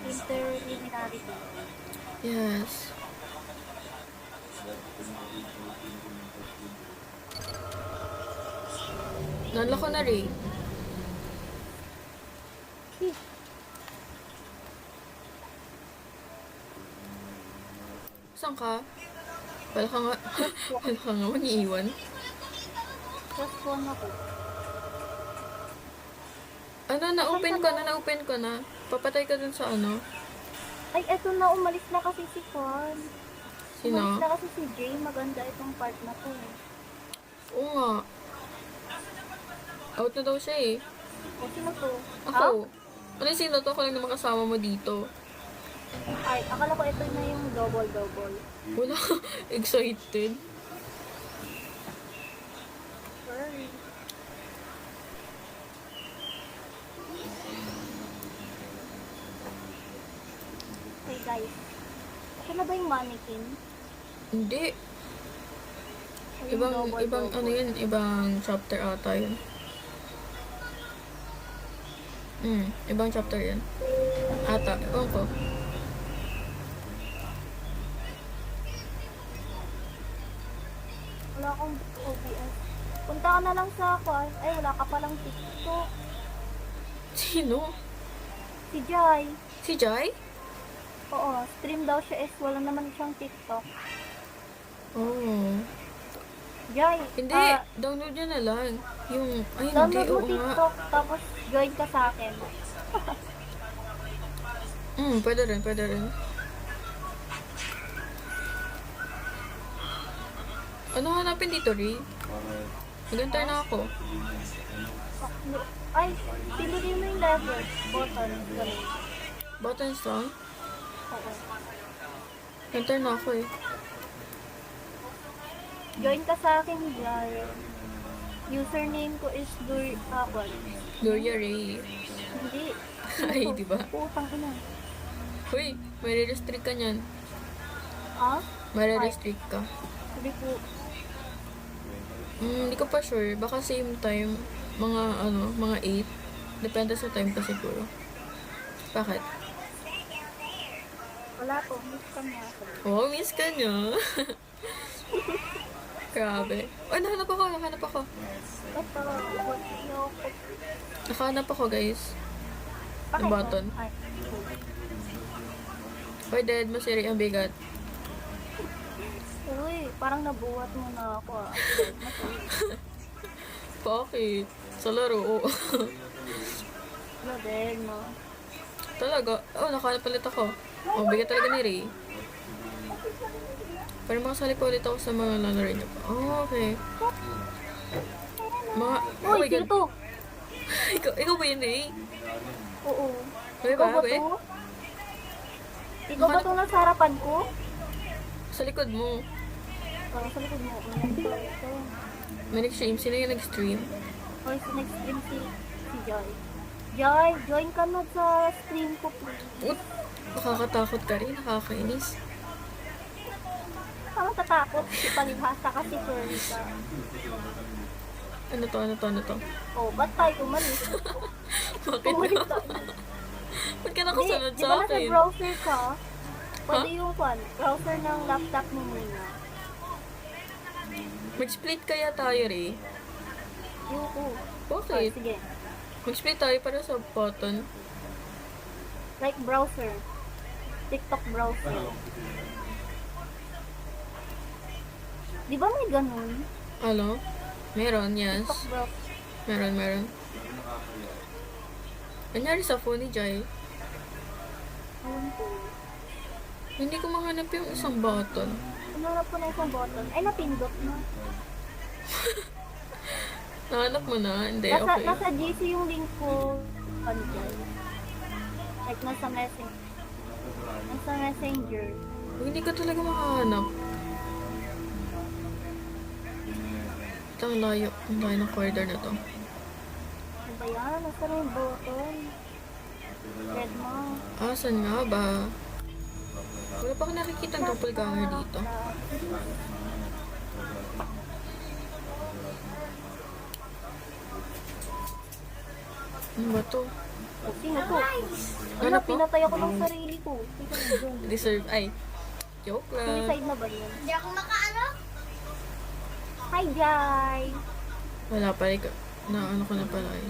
Interliminary. Yes. Nanla ko na rin. Saan ka? Wala ka nga. Wala ka nga mag-iiwan. Just one ako. Ano, na-open ko na. Papatay ka dun sa ano. Ay, eto na. Umalis na kasi si Juan. Umalis Sino? na kasi si Jay. Maganda itong part na to. Oo nga. Out na daw siya eh. O, sino to? Ako. Ano yung sino to? Ako lang naman kasama mo dito. Ay, akala ko ito na yung double. Wala. Excited. Sorry. Okay, guys. Ito na ba yung mannequin? Hindi. O yung Ibang ano yun, ibang chapter ata yun. Ibang chapter yun. Ata, ewan ko. Wala akong OBS. Punta ka na lang sa Juan. Ay, wala ka palang TikTok. Sino? Si Jai. Si Jai? Oo, stream daw siya is wala naman siyang TikTok. Oh. Jai, Hindi, download nyo na lang. Yung, ay hindi, download mo oo nga. TikTok, tapos join ka sa akin. Pwede rin. Ano hanapin dito, Ray? Mag-enter na ako. Ay, piliin mo yung level. Button. Ganun. Buttons lang? Oo. Enter na ako eh. Join ka sa akin, Jai. Username ko is Gloria Ray. Hindi. Ay, di ba? Putang ina. Uy, may restrict ka niyan. Ah? May restrict ka. Hindi po. Hindi ko pa sure. Baka same time. Mga 8. Depende sa time ko siguro. Bakit? Wala po, miss kami ako. Oh, miss ka niya. Grabe. Ay, nahanap ako. Ito, yung Nakahanap ako, guys. Yung button. Ay, Hoy, dead mo, Siri. Ang bigat. uy, parang nabuhat mo na ako ah. Bakit? Sa laro, oo. Ano din, no? Talaga? Oh, nakahanap ulit ako. Oh, bigat talaga ni Ray. Para makasali pa ulit ako sa mga lalaro niya pa. Oh, okay. Mga... Oh Uy, my sino God. to? Ikaw ba yun, Ray? Oo. Uy, Ikaw ba babe? to? Ikaw ba to nasa harapan ko? Sa likod mo. Parang sa likod mo. Ito. May nag-stream. Sino yung nag-stream? Or sa next stream si Joy. Joy, join ka na sa stream ko, please. Ut! Nakakatakot ka rin. Nakakainis. Parang tatakot. Palibhasa kasi furry ka. Ano to? Oh, ba't tayo umalis? Bakit Umalis ka? tayo. Ba't ka nakasunod Di sa ba nasa akin? browser ka? Pwede yung browser ng laptop mo muna. Mag-split kaya tayo, Ray? Yuko. Bakit? Sige. Mag-split tayo para sa button. Like browser. TikTok browser. Di ba may ganun? Ano? Meron, yes. TikTok browser. Meron. Kanyari sa phone ni Jai. Ayun po. Hindi ko mahanap yung isang button. Hinarap ko na isang button. Ay, napindot na. Nahanap mo na? Hindi, Nasa, okay. nasa GC yung link ko. Ano dyan? Like, nasa messenger. Nasa messenger. Hindi ko talaga makahanap. Ito, ang layo. Ang layo ng corridor na to. Ano ba yan? Nasa na yung button? Red mo. Asan nga ba? Wala pa ako nakikita ng doppelganger dito. Ano ba to? Oh, sino to? Ano Ano, po? pinatay ako ng sarili ko. Sino yun? Deserve. Ay. Joke lang. Suicide na ba yun? Hindi ako makaano. Hi, Jai! Wala pa. Na ano ko na pala eh.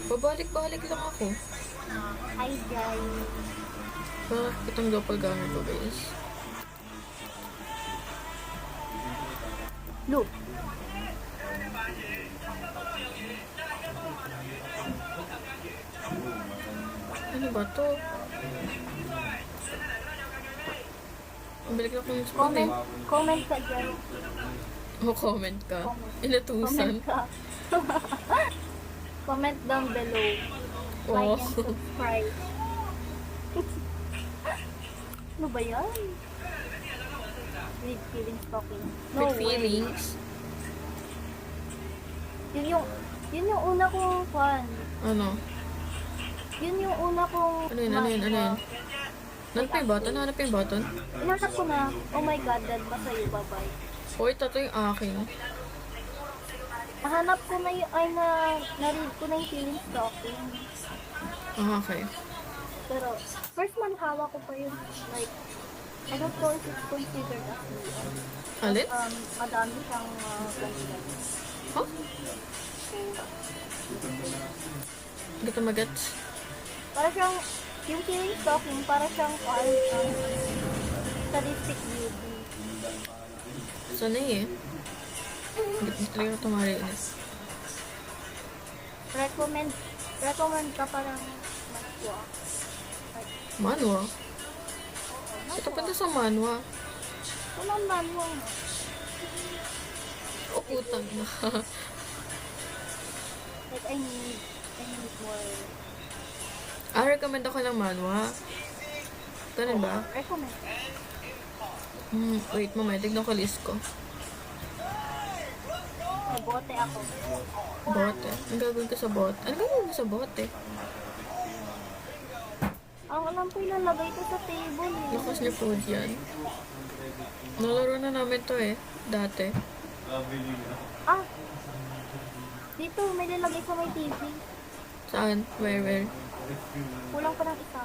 Babalik-balik lang ako. Hi, Jai! Bakit itong doppelganger ko, guys? Look! Ano ba to? Balik na akong spoon Comment, eh. comment ka, Jai. Comment ka. Comment Inatusan. ka. Comment down below. Oh. Like and subscribe. Ano ba yan? With feelings talking. No With way. feelings. Yun yung una kong fan. Ano? Yun yung una kong Ano yun? Hanap pa yung button? Inanap ko na. Oh my god, dad ba sa'yo? Bye-bye. Hoy, tato yung akin. Nahanap ko na yung, na-read ko na yung feelings talking. Ah, okay. Pero, first man, hawak ko pa yun. Like, I don't know if it's considered as Alin? madami siyang ganyan. Huh? Gata magats. Para siyang, yung feelings talking, para siyang, sadistic beauty. Sanay eh. Hindi talaga tumarinis. Recommend ka parang matwa. Manwa? Ito pa sa manwa. Walang manwa. O, utang na. Like, I need more. Recommend ako ng manwa. Ganun ba? Recommend. Wait, mamaya. Tignan ko list ko. May bote ako. Bote. Ang gagawin ko sa bote? Ano gagawin ko sa bote? Ang alam ko ilalagay ko sa table eh. Lakas niya po yan. Nalaro na namin to eh. Dati. Ah! Dito, may lalagay sa may TV. Saan? Where? Kulang pa ng isa.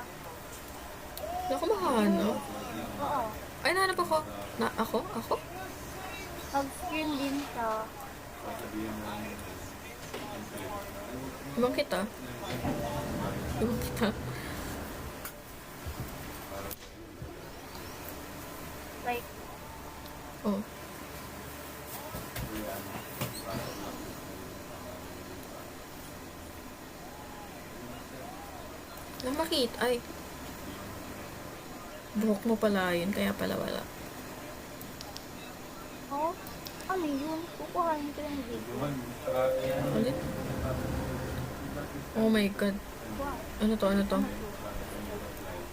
Wala ko makahanap. Oo. Ay, nahanap ako. Ako? Pag-screen din siya. Ibang kita. Ibang kita. Like, Oh. Nang makita. Ay. Buhok mo pala yun. Kaya pala wala. oh, ano yun? Kukuhanin ko yung video. Ulit. Oh my God. Wow. Ano to?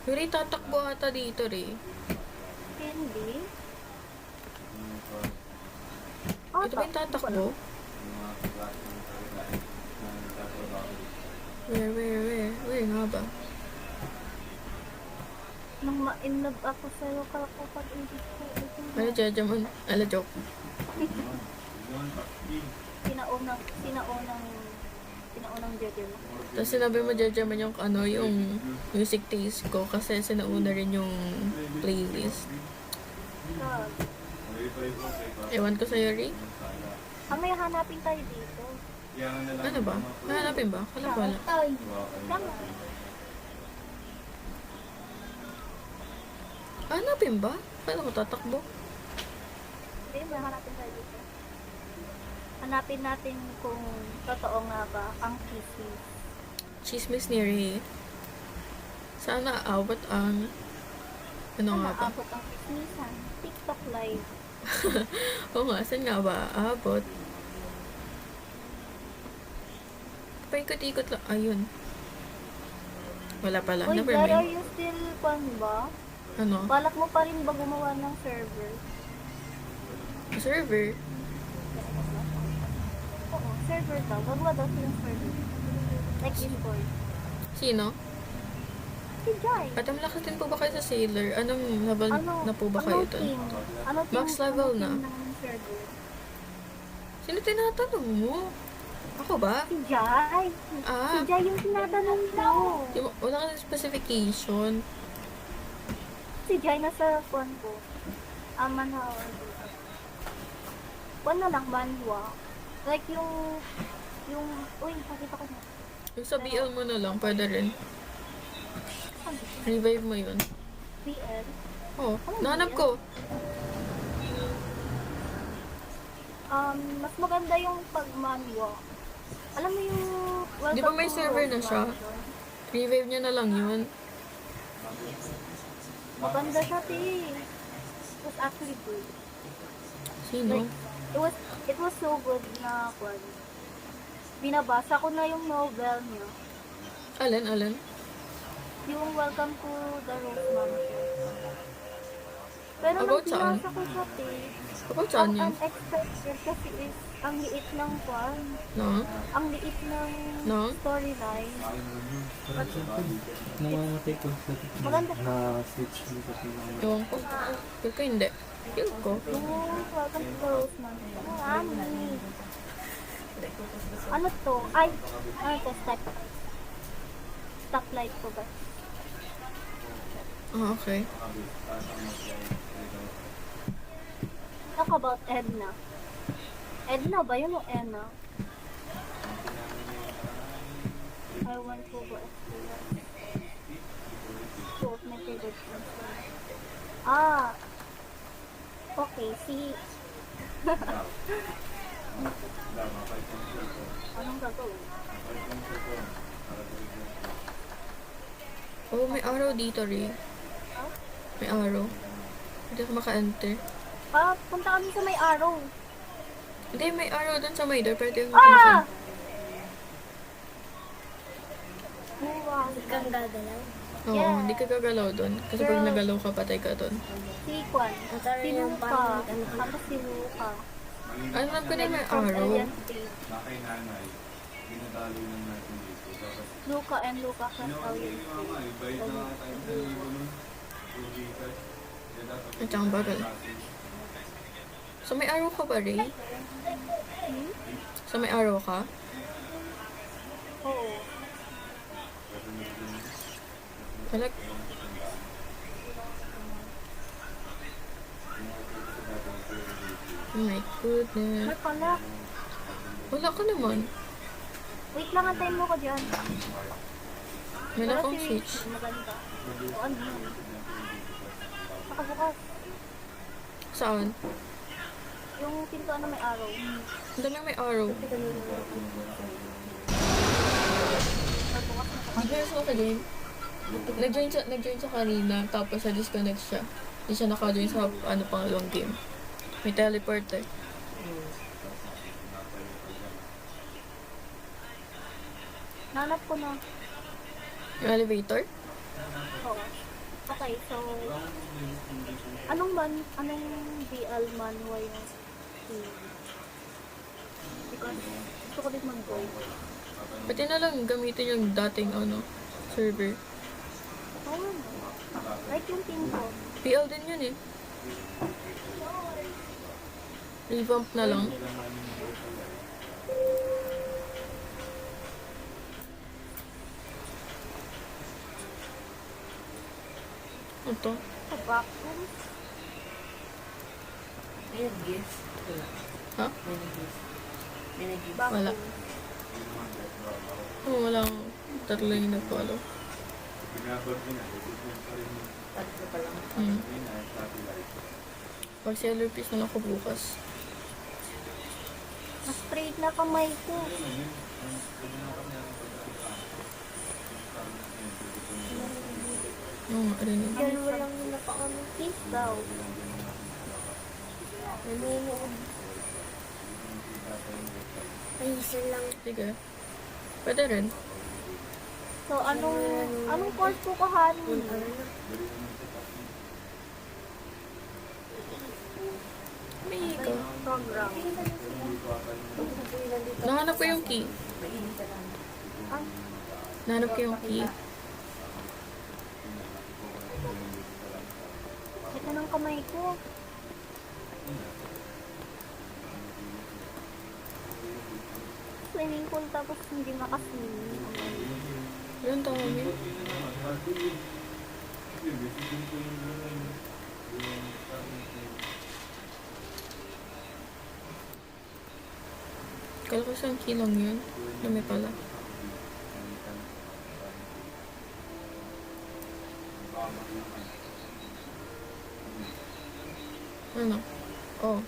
Yuri, tatakbo ata dito, Ray. Hindi. Ito ba yung tatakbo? Where nga ba? Nang ma-inlove ako sa'yo, kapag edit ko. Ano, judgment? Ala, joke. Sinaunang judge mo. Tapos sinabi mo, judgment yung ano, yung music taste ko kasi sinauna rin yung playlist. Kag, Ewan ko sa'yo, Ray. may hanapin tayo dito. Ano ba? Nahanapin ba? Kala ko wala. Ay, tama. Hanapin ba? Paano ko tatakbo? Hindi, may hanapin tayo dito. Hanapin natin kung totoo nga ba ang kisses. Chismis ni Ray. Sana aabot ang... Ano nga ba? Naabot ang kismisan. TikTok live. Oo nga, saan nga ba aabot? Paikot-ikot lang. Ayun. Wala pala. Uy, Never Dad, are mind. you still fun ba? Ano? Balak mo pa rin ba gumawa ng server? Server? Oo, server daw. Gagawa daw silang server. Like Discord. Sino? Si Jai. At ang lakas din po ba kayo sa Sailor? Anong level na po ba kayo doon? team? Ano team? Max level ano na. team ng server? Sino tinatanong mo? Ako ba? Si Jai. Si Ah, Jai yung tinatanong ko. wala ka ng specification. Si Jai nasa phone ko. Manhwa. Phone na lang, manhwa. Like uy, nakita ko na. Yung sa BL mo na lang, pwede rin. Revive mo yun. BL. Oh, nahanap ko. Mas maganda yung pag-manhwa. Alam mo yung Di ba may server na siya? Revive niya na lang yun. Maganda siya, te. It was actually good. Sino? Like, it was so good na kwan. Binabasa ko na yung novel niya. Alin? Yung Welcome to the Rose Mountain. Pero nung About saan? binasa ko siya, te, About saan ang yun? unexpected kasi is ang liit ng kwan. No? Ang liit ng No? storyline. Namamatay ko sa Maganda. na-switch mo kasi na Ewan ko. Feel ko hindi. Feel ko. Yung Welcome to the Rose Mountain. Ano? Ano to? Ay, ano to? Stoplight ko ba? Ah, okay. Talk about Edna. Edna ba? Yun o Edna? I want to go experience. Two of my favorite films. Okay, si... Anong gagawin? Oh, may arrow dito rin. May arrow. Hindi ako maka-enter. Punta kami sa may araw. Hindi, may arrow dun sa may door. Pwede yung Ah! maka- Wow. Kang gagalaw? Oo, Yeah. hindi ka gagalaw dun. Kasi pag Girl. nagalaw ka, patay ka dun. Si Kwan. Si Luca. Tapos si Luca. Alam ko na may arrow. Na kay nanay, dinadalo lang natin dito. Dapat, Luca and Luca Castelli. yung mama, bayad na nga tayo sa libo nun. 2 gigas. Kaya dapat At saka bagal. natin. So may arrow ka ba, Ray? So may arrow ka? Oo. Wala. Oh my goodness. May pala. Wala ka naman. Wait lang, antayin mo ko dyan. May Wala akong si switch. Rachel, maganda. O, ano yun? Nakabukas. Saan? Yung pintuan na may araw. Ang dami may arrow. Nakabukas na. Nag-join sa game. Nag-join sa kanina, tapos na-disconnect siya. Hindi siya naka-join sa pangalawang game. May teleport eh. Nanap ko na. Yung elevator? Oo. Okay, so... Anong BL manhwa yung... Because gusto ko din mag-go. Pati na lang gamitin yung dating server. Oo nga. Like yung pin ko. PL din yun eh. Revamp na lang. Ito. Sa vacuum. Ha? Vacuum. Wala. Oh, wala akong tatlo yung nag-follow. Binabag din na. Bigyan pa rin yung Hmm. satellite. Pag seller piece na lang ako bukas. Mas straight na kamay ko. Oo nga, rin yun. Dalawa lang nila pa kami. Peace daw. Nanonood. Ay, isa lang. Sige. Pwede rin. So, anong course ko kahanin? May ikaw. Program. Nahanap ko yung key. Ah, Nahanap ko yung key. ito ng kamay ko. Swimming pool tapos hindi makaswimming. Yun tawag yun. Kala ko siyang key lang yun. Dami pala. Ano? Oh.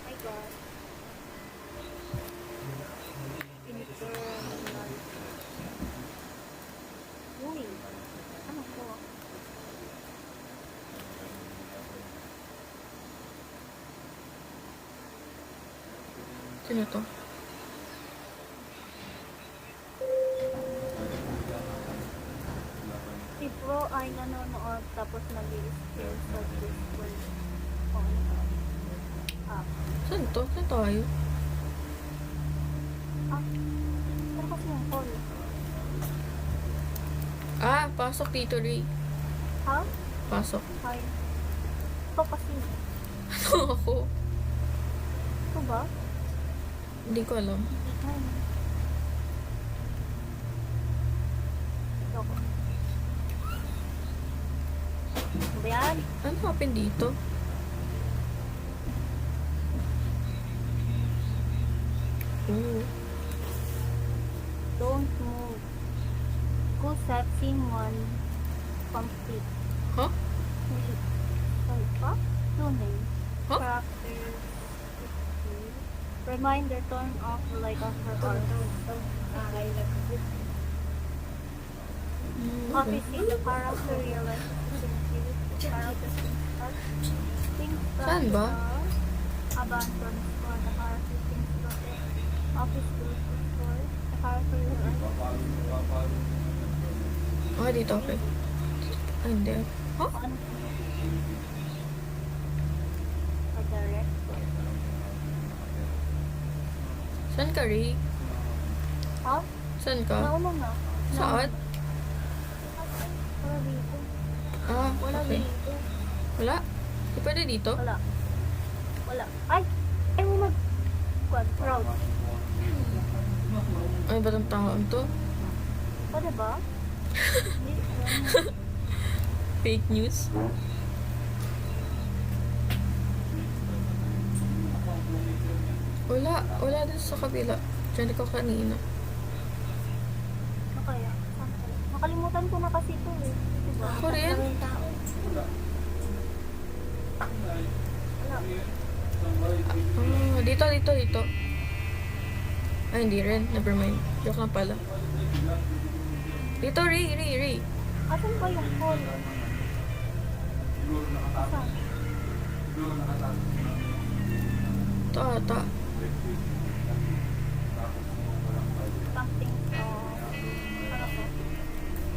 My God. Uy. Ano ko? Sino to? Si Pro ay nanonood tapos nag-i-skill sa Discord. Saan to? Saan tayo? Pero kasi yung call. Ah, pasok dito, Ray. Ha? Pasok. Hi. Ito kasi. Ano ako? Ito ba? Hindi ko alam. Ay. Ito ko. Ano ba yan? Ano happen dito? Ooh. Don't move. Go set scene 1. Complete. Huh? Wait. Sorry pa? No name. Huh? Character. Reminder, turn off the light on her arm. Copy scene, character realize. Character things Saan ba? Abandon store, the character things office store, the character realize. Ah, dito, okay. Ah, hindi. Huh? Ano? Direct. Saan ka, Ray? Ha? Saan ka? Nauna na. Saan? Wala dito. Ah, Wala okay. dito. Wala? Di pwede dito? Wala. Wala. Ay! Ay, mo mag... Quad. Road. Ay, ba't ang taon to? Pwede ba? Hindi. Fake news. Wala dun sa kabila. Diyan ko kanina. Ano kaya? Saan kaya? Nakalimutan ko na kasi ito eh. Diba? Ako rin. Maraming tao. Wala. Dito. Ay, hindi rin. Never mind. Joke lang pala. Dito, Ray. Asan ba yung phone? Asan? Ito ata. Something. Ano ko?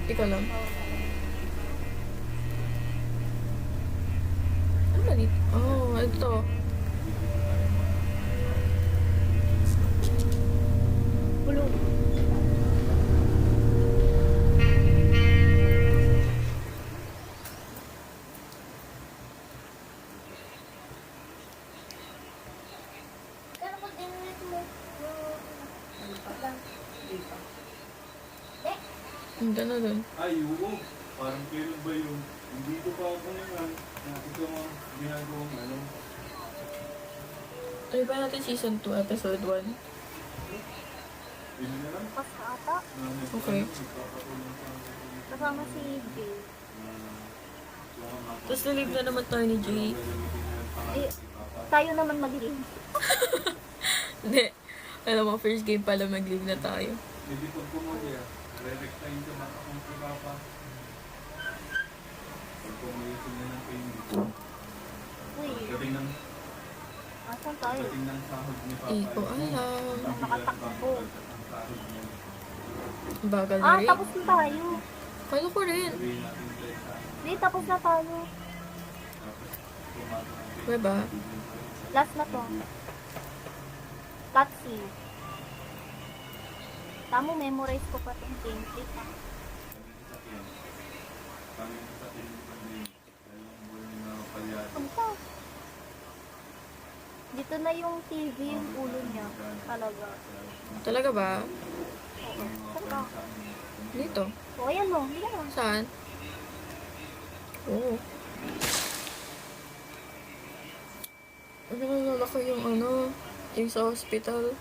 Ikaw lang. Ano ba dito? Oh, ito. Bulong. Pero pag dinunit mo, lang. Hindi na dun. Ay, oo. Parang kailan ba yun? Hindi ko pa ako naman. Ito mga ginagawang ano. Ano ba natin season 2, episode 1? Yun na lang. Pas na ata. Okay. Kasama si Bill. Tapos nalive na naman tayo ni Jay. Eh, tayo naman mag-ring. Hindi. Alam mo, first game pala mag-live na tayo. Hindi pag pumuli re-rectine ka man akong pipapa. Pag pumuli sila ng kayo. Uy, Gating ng asan tayo? sahod ni Papa. Hindi ko alam. Nakatakbo. Ang sahod niya. Bagal na Ah, rin. tapos na tayo. Kala ko rin. Sabihin natin tayo sa Hindi, tapos na tayo. tapos pumasok ang Diba? Last na to. Cutscene. Tamo, memorize ko pa itong gameplay. sasakyan. Kami sa sasakyan ni Panding. Dalawang buwan na palyado. Ano pa? Dito na yung TV, yung ulo niya. Talaga. Talaga ba? Oo. Saan ka? Dito. O, ayan mo. Hindi na. Saan? Oo. Nalala ko yung yung sa hospital.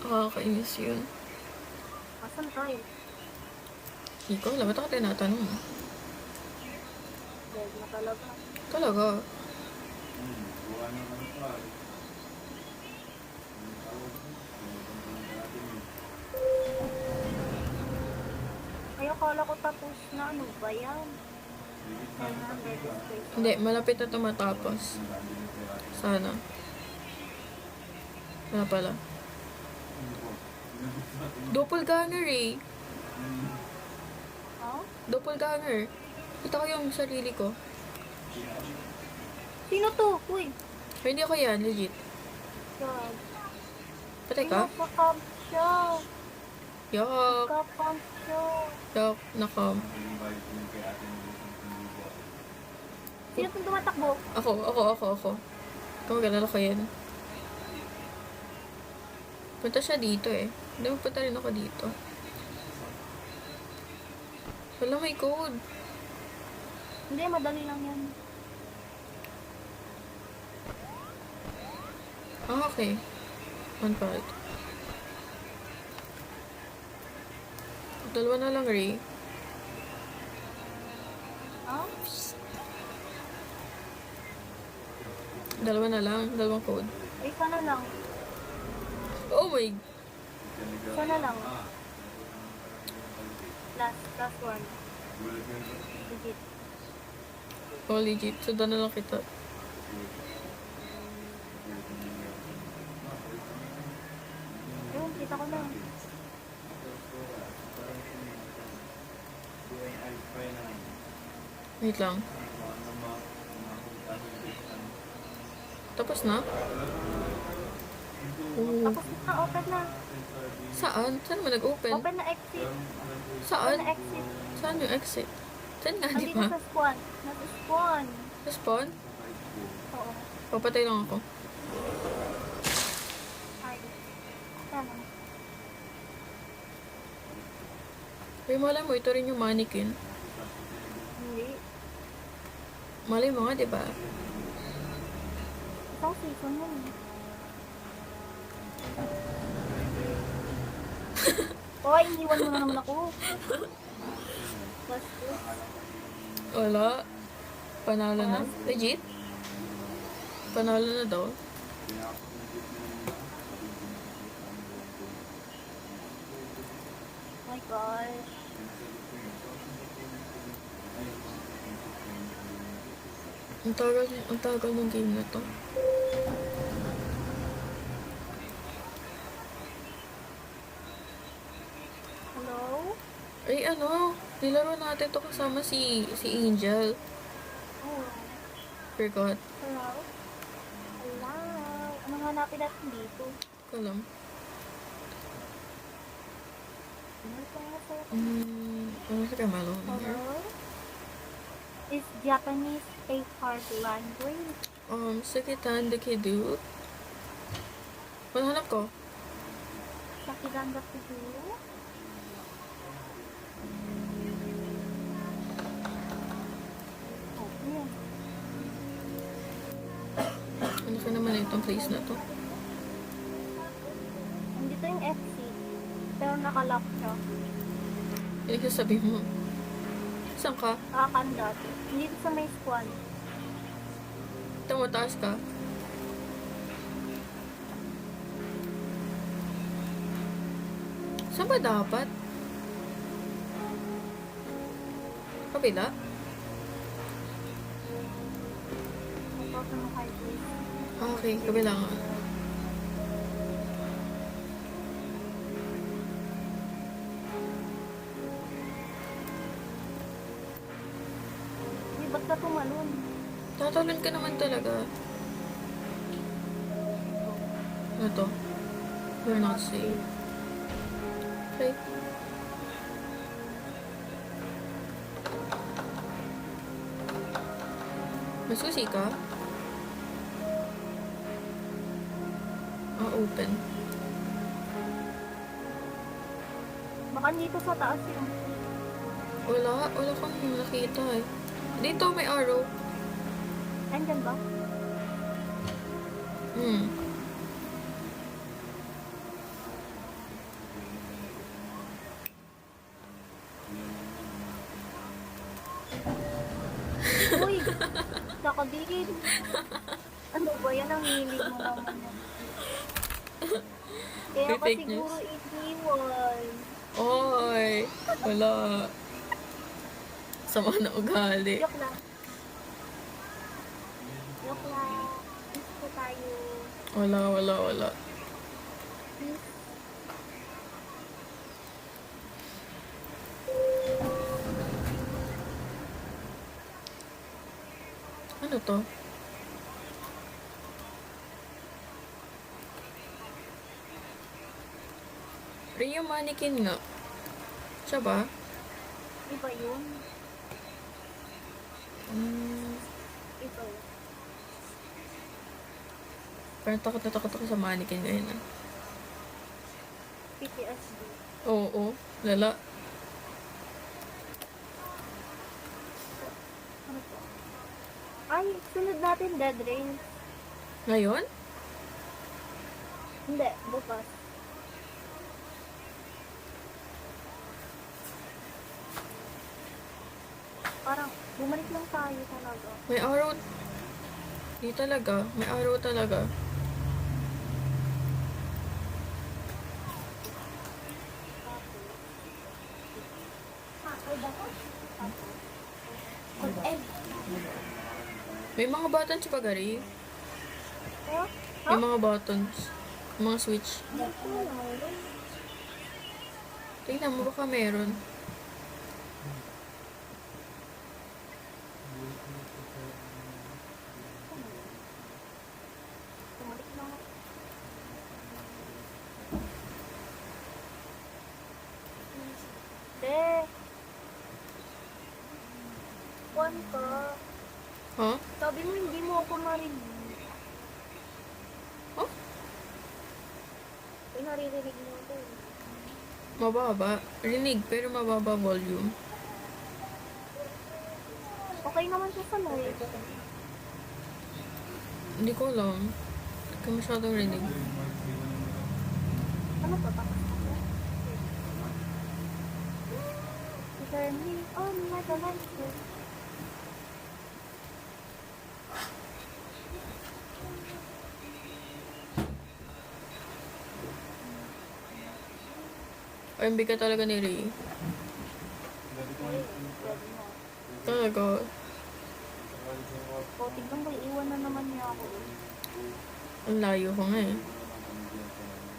Nakakainis yun. Asan tayo? Hindi ko alam. Ba't ako tinatanong mo? Dead na talaga. Talaga. Buwan ng ano pa. Ang tawag mo. Pinupunta natin yun. Kaya kala ko tapos na. Ano ba yan? Limit na Kaya ang na, takita. registration. Hindi. Malapit na tumatapos. Sana. Wala pala. Doppelganger eh. Ha? Doppelganger. Kita ko yung sarili ko. Sino to? Uy. Pero hindi ako yan. Legit. God. Patay ka? Nasa-camp siya. Yuck. Nasa-camp siya. Yuck. Nakam. Sino itong tumatakbo? Ako. Ikaw ganala ko yan. Punta siya dito eh. Hindi mo punta rin ako dito. Wala, may code. Hindi, madali lang yan. Ah, okay. One part. Dalawa na lang, Ray. Ha? Dalawa na lang. Dalawang code. Eh, sana lang. Oh my... Sana lang. Last one. Legit. Oh, legit. So, doon na lang kita. Yun, kita ko na. Wait lang. Tapos na? Oh. Tapos na, open na. Saan? Saan mo nag-open? Open na exit. Saan? Open na exit. Saan yung exit? Saan nga, di Andito ba? sa spawn. Nasa spawn. Respawn? Oo. Papatay lang ako. Ay. Sana. Ay, malay mo, ito rin yung mannequin. Hindi. Malay mo nga, diba? Isang season yun eh. Hoy, iniwan mo na naman ako. Basta. Wala. Panalo na. Legit? Panalo na daw. Oh my gosh. Ang tagal ng game na to. Hello? Ay, ano? Nilaro natin to kasama si Angel. Oh. Forgot. Hello? Hello? Anong hanapin natin dito? Ko lang. Ano pa nga sa... Ano sa kamalo? Hello? Is Japanese a hard language? Sakitan de Kidu. Ano hanap ko? Sakiganda Kudu? Oh, yan. Ano ka naman itong place na to? Nandito yung FC. Pero nakalock siya. Hindi ko sabi mo. Saan ka? Nakakan dati. Dito sa may squad. Tumataas ka? Saan ba dapat? Kabila? Magpapano mo kayo please. Okay, kabila nga. Uy, ba't ka tumalon? Tatalon ka naman talaga. Ano to? We're not safe. Okay. May susi ka? Open. Baka dito sa taas yun. Wala kang nakita eh. Dito may arrow. Andyan ba? Uy! Nakabigil. Ano ba yan? Ang hilig mo naman yan. Kaya May pa fake siguro news. iniwan. Oy! Wala. Sama na ugali. Joke lang. Joke lang. Miss ko tayo. Wala. Miss. Ano to? Rio Mannequin nga. Siya ba? Iba yun. Hmm, Iba yun. parang takot na takot ako sa mannequin ngayon ah. PTSD. Oo, lala. Ano to? Ay, sunod natin Dead Rain. Ngayon? Hindi, bukas. Parang, bumalik lang tayo talaga. May araw. Di talaga. May araw talaga. May mga buttons pa gari. Oh, May mga buttons. Mga switch. Tingnan mo baka meron. bumalik lang ako. Hindi. Kuwan ka. Ha? Sabi mo hindi mo ako marinig. Oh? Ay, naririnig mo ako. Mababa. Rinig pero mababa volume. Okay naman siya sa live. Hindi ko alam. Hindi ko masyadong rinig. Ano to? Tapos na to? Turn me on like a light. RMB ka talaga ni Ray. Talaga. O, tignan mo, iwan na naman niya ako. Ang layo ko nga eh.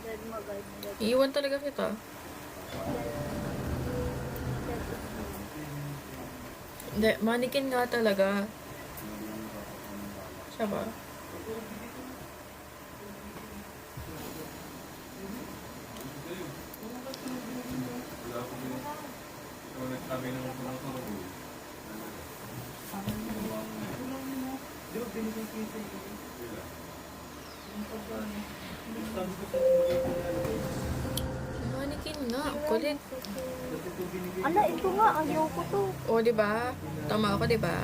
Dead mo, guys. Dead. Iiwan talaga kita. Dead is me. Hindi, mannequin nga talaga. Siya ba? Wala akong ito nagsabi ng tumutulog. Di ba binigay kayo sa iyo? Mannequin nga. Kulit. Ala, ito nga. Ayaw ko to. O, di ba? Tama ako, di ba?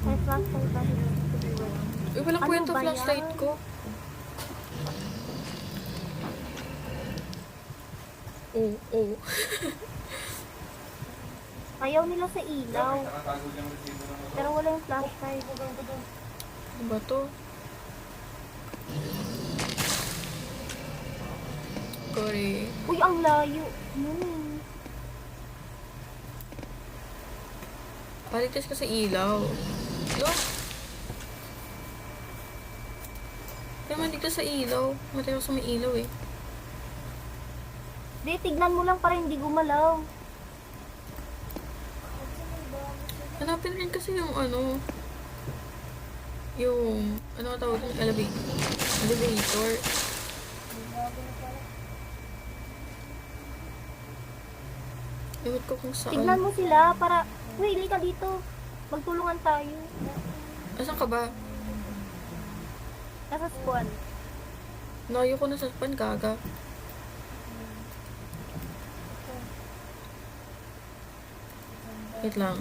May flashlight ba? Uy, walang Ano kwento ba flashlight yan? ko. Oh, oh. Ayaw nila sa ilaw. Nakatago diyang resibo ng motor. Pero wala yung flashlight. Ano ba to? Sorry. Uy, ang layo. Yun eh. Palitas ka sa ilaw. Look! Naman dito sa ilaw. Matay ako sa may ilaw eh. Di, tignan mo lang para hindi gumalaw. Hanapin rin kasi yung ano. Yung, ano nga tawag yung elevator. Ewan ko kung saan. Tignan mo sila para... Uy, hindi ka dito. Magtulungan tayo. Asan ka ba? Nasa spawn. Nayo ko na sa pan, gaga. Wait lang.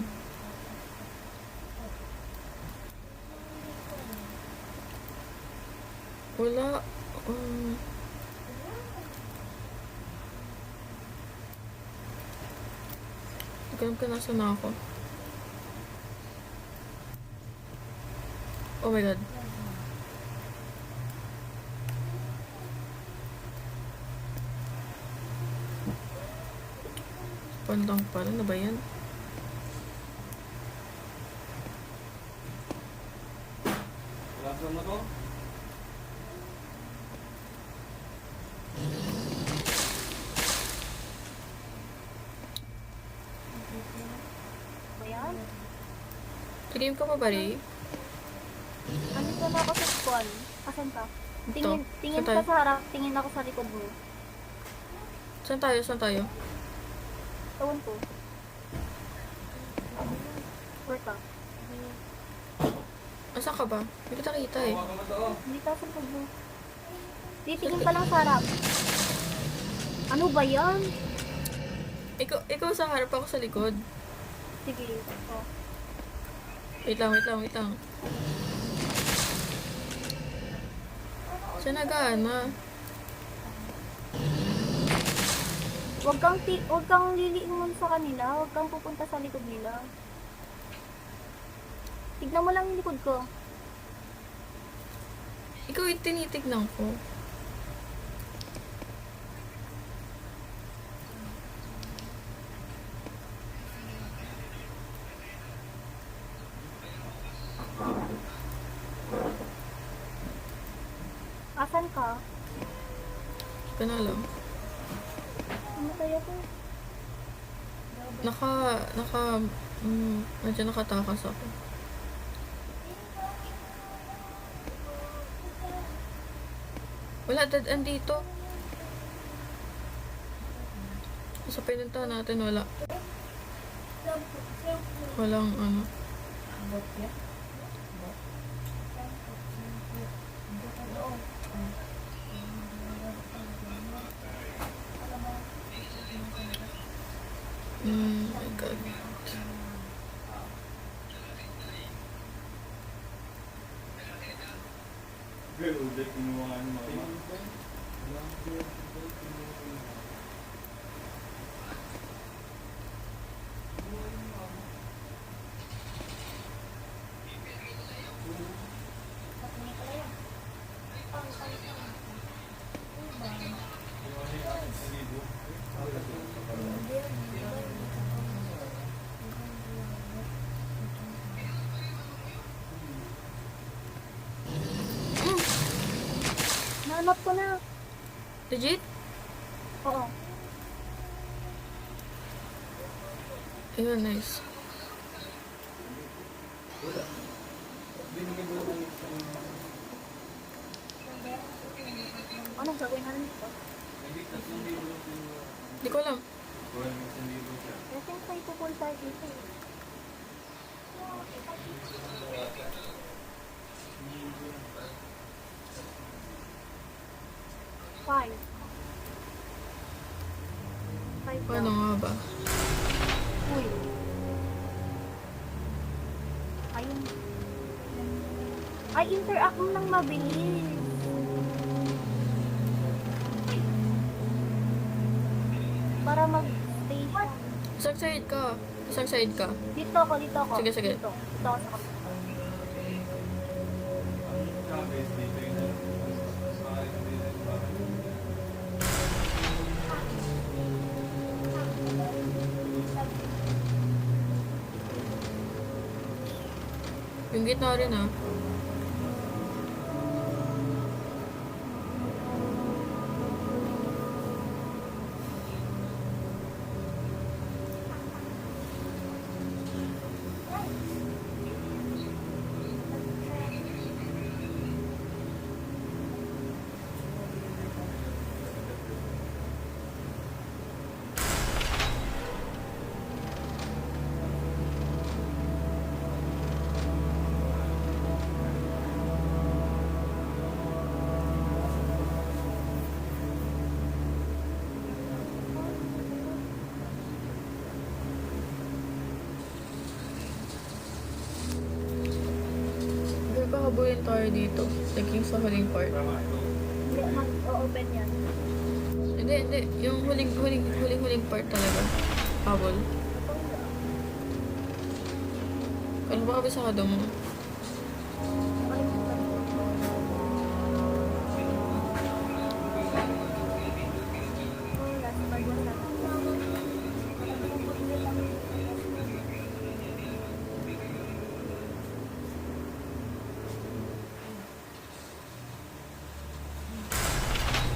Wala. Ganun ka nasa na ako. Oh my god. Pandang pala na ba yan? Wala sa motor? Ba yan? Dream ka pa ba, Ray? Andito na ako sa spawn. Asan ka? Tingin, Ito. tingin Saan ka tayo? sa harap. Tingin ako sa likod mo. Saan tayo? Saan tayo? Ewan ko. Where ka? Asan ka ba? Hindi kita kita eh. Hawakan mo to. Hindi ka sa likod mo. Titingin ka lang sa harap. Ano ba yan? Ikaw sa harap, ako sa likod. Sige. Oh. Wait lang. Siya nagana. Huwag kang liliingon sa kanila. Huwag kang pupunta sa likod nila. Tignan mo lang yung likod ko. Ikaw yung tinitignan ko. Asan ka? Hindi ko na alam. Ano kaya ko? Medyo nakatakas ako. Wala, dead end dito. Sa pinunta natin, wala. Walang ano. My God. Pero ulit kinuha nga ni mama. Nahanap ko na. Legit? Oo. Ayun, nice. Anong gagawin natin dito? Hindi ko alam. I think may pupunta dito. Five. Five Paano daw. nga ba? Uy. Ayun. Ay, interact mo nang mabilis. Para mag-stay siya. Isang side ka. Isang side ka. Dito ako, dito ako. Sige, sige. Dito ako sa kapit. Yung gitna rin ah. Hindi pa habulin tayo dito. Thinking sa huling part. Hindi, mag-open yan. Hindi, hindi. Yung huling part talaga. Habol. Kano ba kabisado mo? Kalimutan ko. Last part na.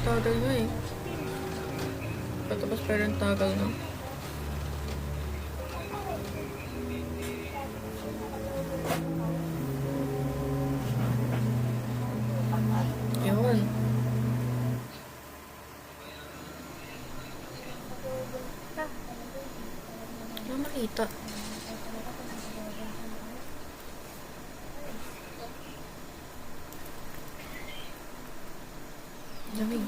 Tagal na eh. Patapos pero ang tagal na. Yun. Wala makita. Lamig.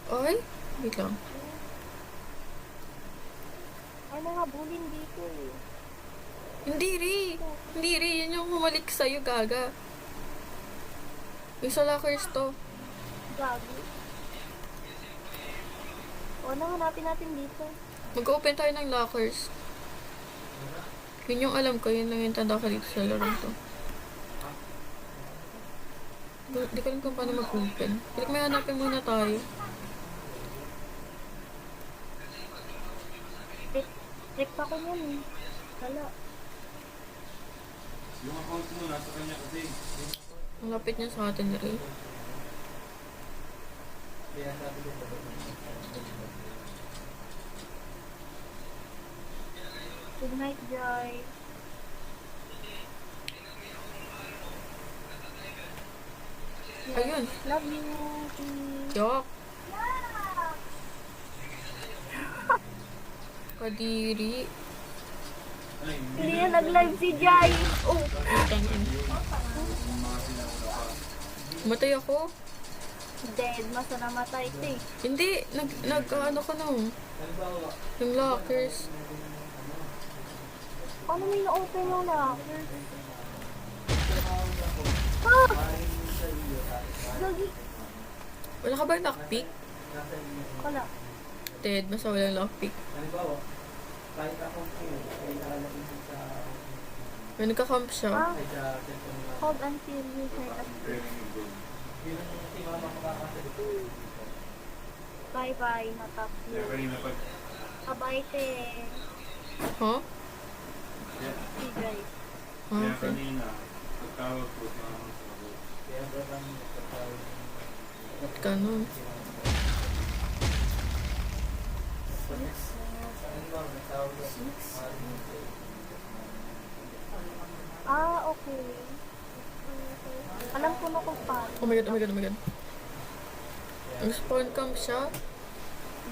Oy, wait lang. Ay, nakabulin dito eh. Hindi rin. Hindi rin. Yun yung humalik sa'yo, gaga. Yung sa lockers to. Gago. O, hanapin natin dito. Mag-open tayo ng lockers. Yun yung alam ko. Yun lang yung tanda ko dito sa laro to. Di ko alam kung paano mag-open. Balik may hanapin muna tayo. Trip ako niyan eh. Wala. Yung account mo nasa kanya kasi. Ang lapit niya sa atin, Ray. Good night, Joy. Ayun. Love you. Yok. Kadiri. Hindi na nag-live si Joy. Oh. Tangin. Matay ako. Dead. Masa namatay ito eh. Hindi. Ano ko na. Yung lockers. Paano may na-open yung locker? Ah! Gagi. Wala ka ba lockpick? Wala. Ted, basta walang lockpick. May nagka-camp siya. Ah. Hold until you hear us. Bye-bye, natap Kaya you. kanina pag... Bye-bye, te. Huh? See, guys. Ah, Kaya okay. kanina, pagtawag ko sa mga Ba't ganun? Ah, okay. Alam ko na kung paano. Oh my god, oh my god, oh my god. Nag-spawn camp siya?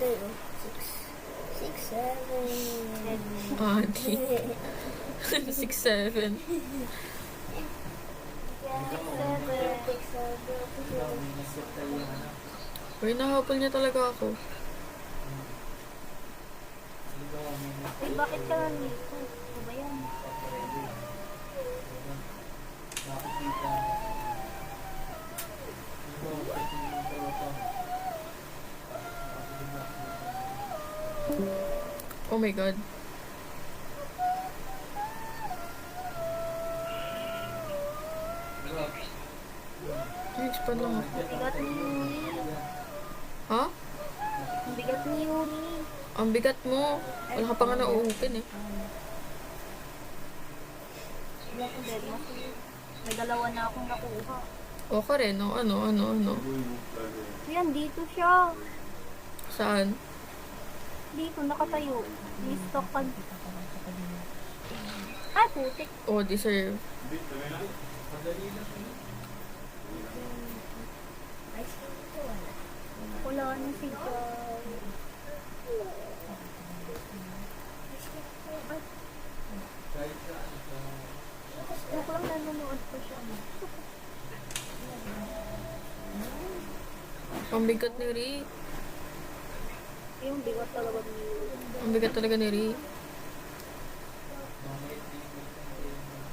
There, 6, 7. Ah, di. 6'7". Uy, nahabol niya talaga ako. Eh, bakit ka nandito? Ano ba yan? Oh my god. Nag-spawn lang ako. Ang bigat ni Yuri. Ha? Ang bigat ni Yuri. Ang bigat mo. Wala ka pa nga na-open eh. May dalawa na akong nakuha. O ka rin, no? Ano? Yan, dito siya. Saan? Dito, nakatayo. Listok ka. Ay, putik. Oh, deserve. Wala na si Joy. Ako lang nanonood ko siya. Ang bigat ni Ri. Yung bigat talaga ni Yuri. Ang bigat talaga ni Ri.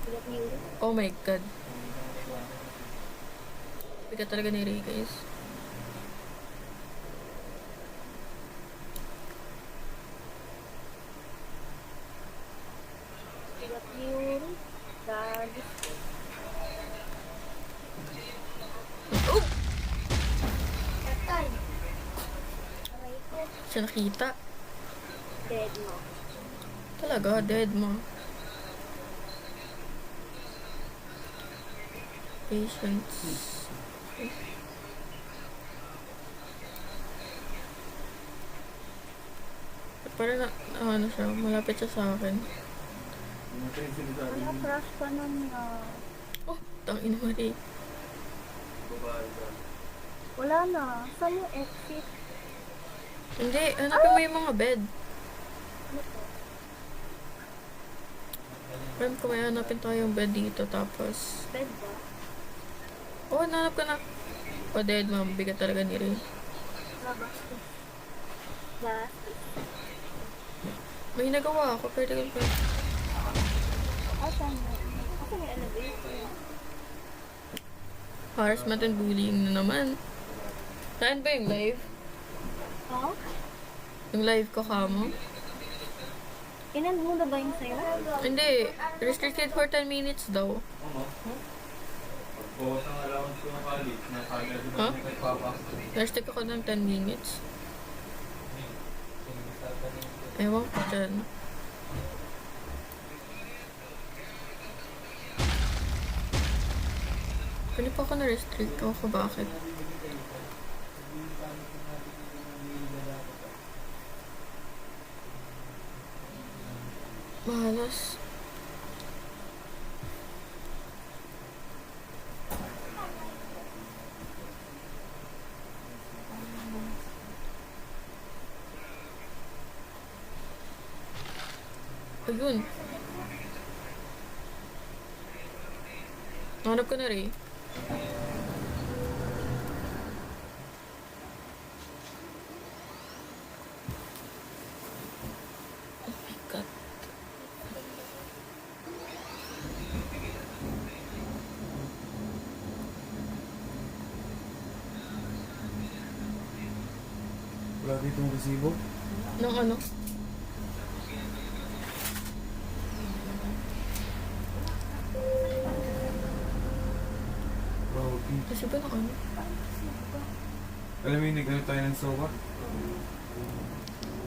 Bigat ni Yuri. Oh my god. Bigat talaga ni Ri, guys. Bigat ni Yuri. Dagi. Oh! Tatay. Aray ko. Siya nakita. Dead mo. Talaga, dead mo. Patience. Parang ano siya, malapit siya sa akin. Ano, crush ka na niya. Oh, tangin mo rin. Wala na. Saan yung exit? Hindi, hanapin mo yung mga bed. Alam ko may hanapin tayong bed dito, tapos... Bed ba? Oh, nanap ka na. Oh, dead ma'am. Bigat talaga ni Ray. Labas ko. Gas. May nagawa ako, pero tagal pa. Asan mo? Asan yung elevator? Harassment and bullying na naman. Saan ba yung live? Oh? Yung live ko kamo? Inand mo na ba yung sa'yo? Hindi. Restricted for 10 minutes daw. Pagbawas ng allowance ko ng college, na kagad doon Huh? kay Papa. Restrict ako ng 10 minutes. Ewan ko dyan. Pwede pa ako na-restrict. Ewan ko bakit. Mahalas. Ayun. Hanap ko na rin. Oh my god. Laki itong resibo. Nung ano? Grabe. Kasi ba ng ano? Alam mo yung nagano tayo ng soba?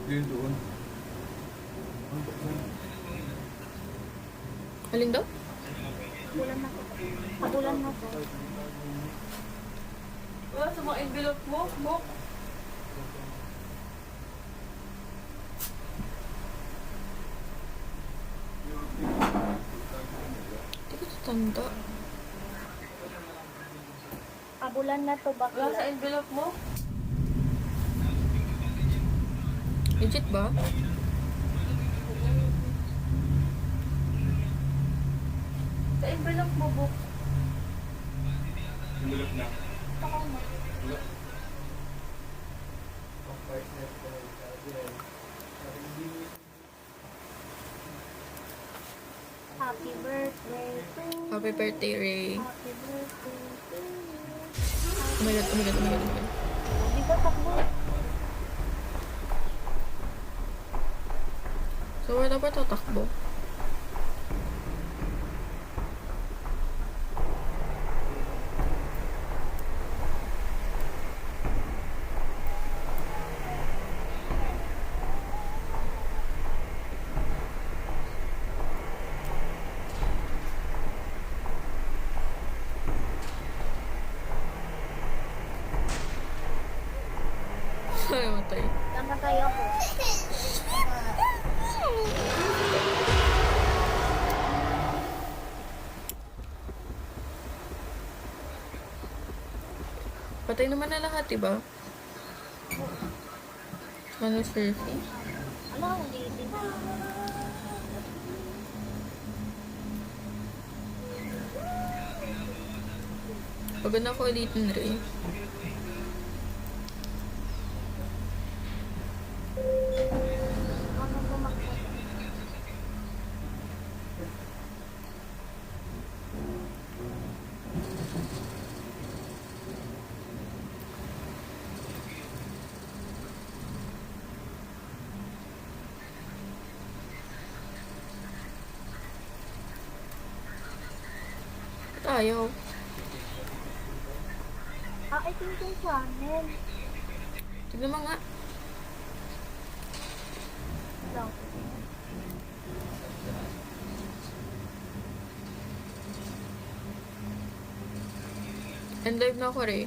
Yun doon. Alin daw? Bulan na to. Pabulan na to. Wala sa mga envelope mo. Hindi ko tatanda. Pabulan na to, bakla. envelope mo? Legit ba? Sa envelope mo, book. Envelope na. Happy birthday to you. Happy birthday, Ray. Happy birthday to you. Oh my god, oh my god, oh my god, oh my god. Di ba takbo? So, wala ba tatakbo? Ay, matay. Namatay ako. Patay naman na lahat, diba? Ano, surfing? Ano ang ulitin? Pagod na ako ulitin, Ray. Ano bumakbo? Ba't ayaw? Ito yung channel. Tignan mo nga. Lang. End live na ako, Ray.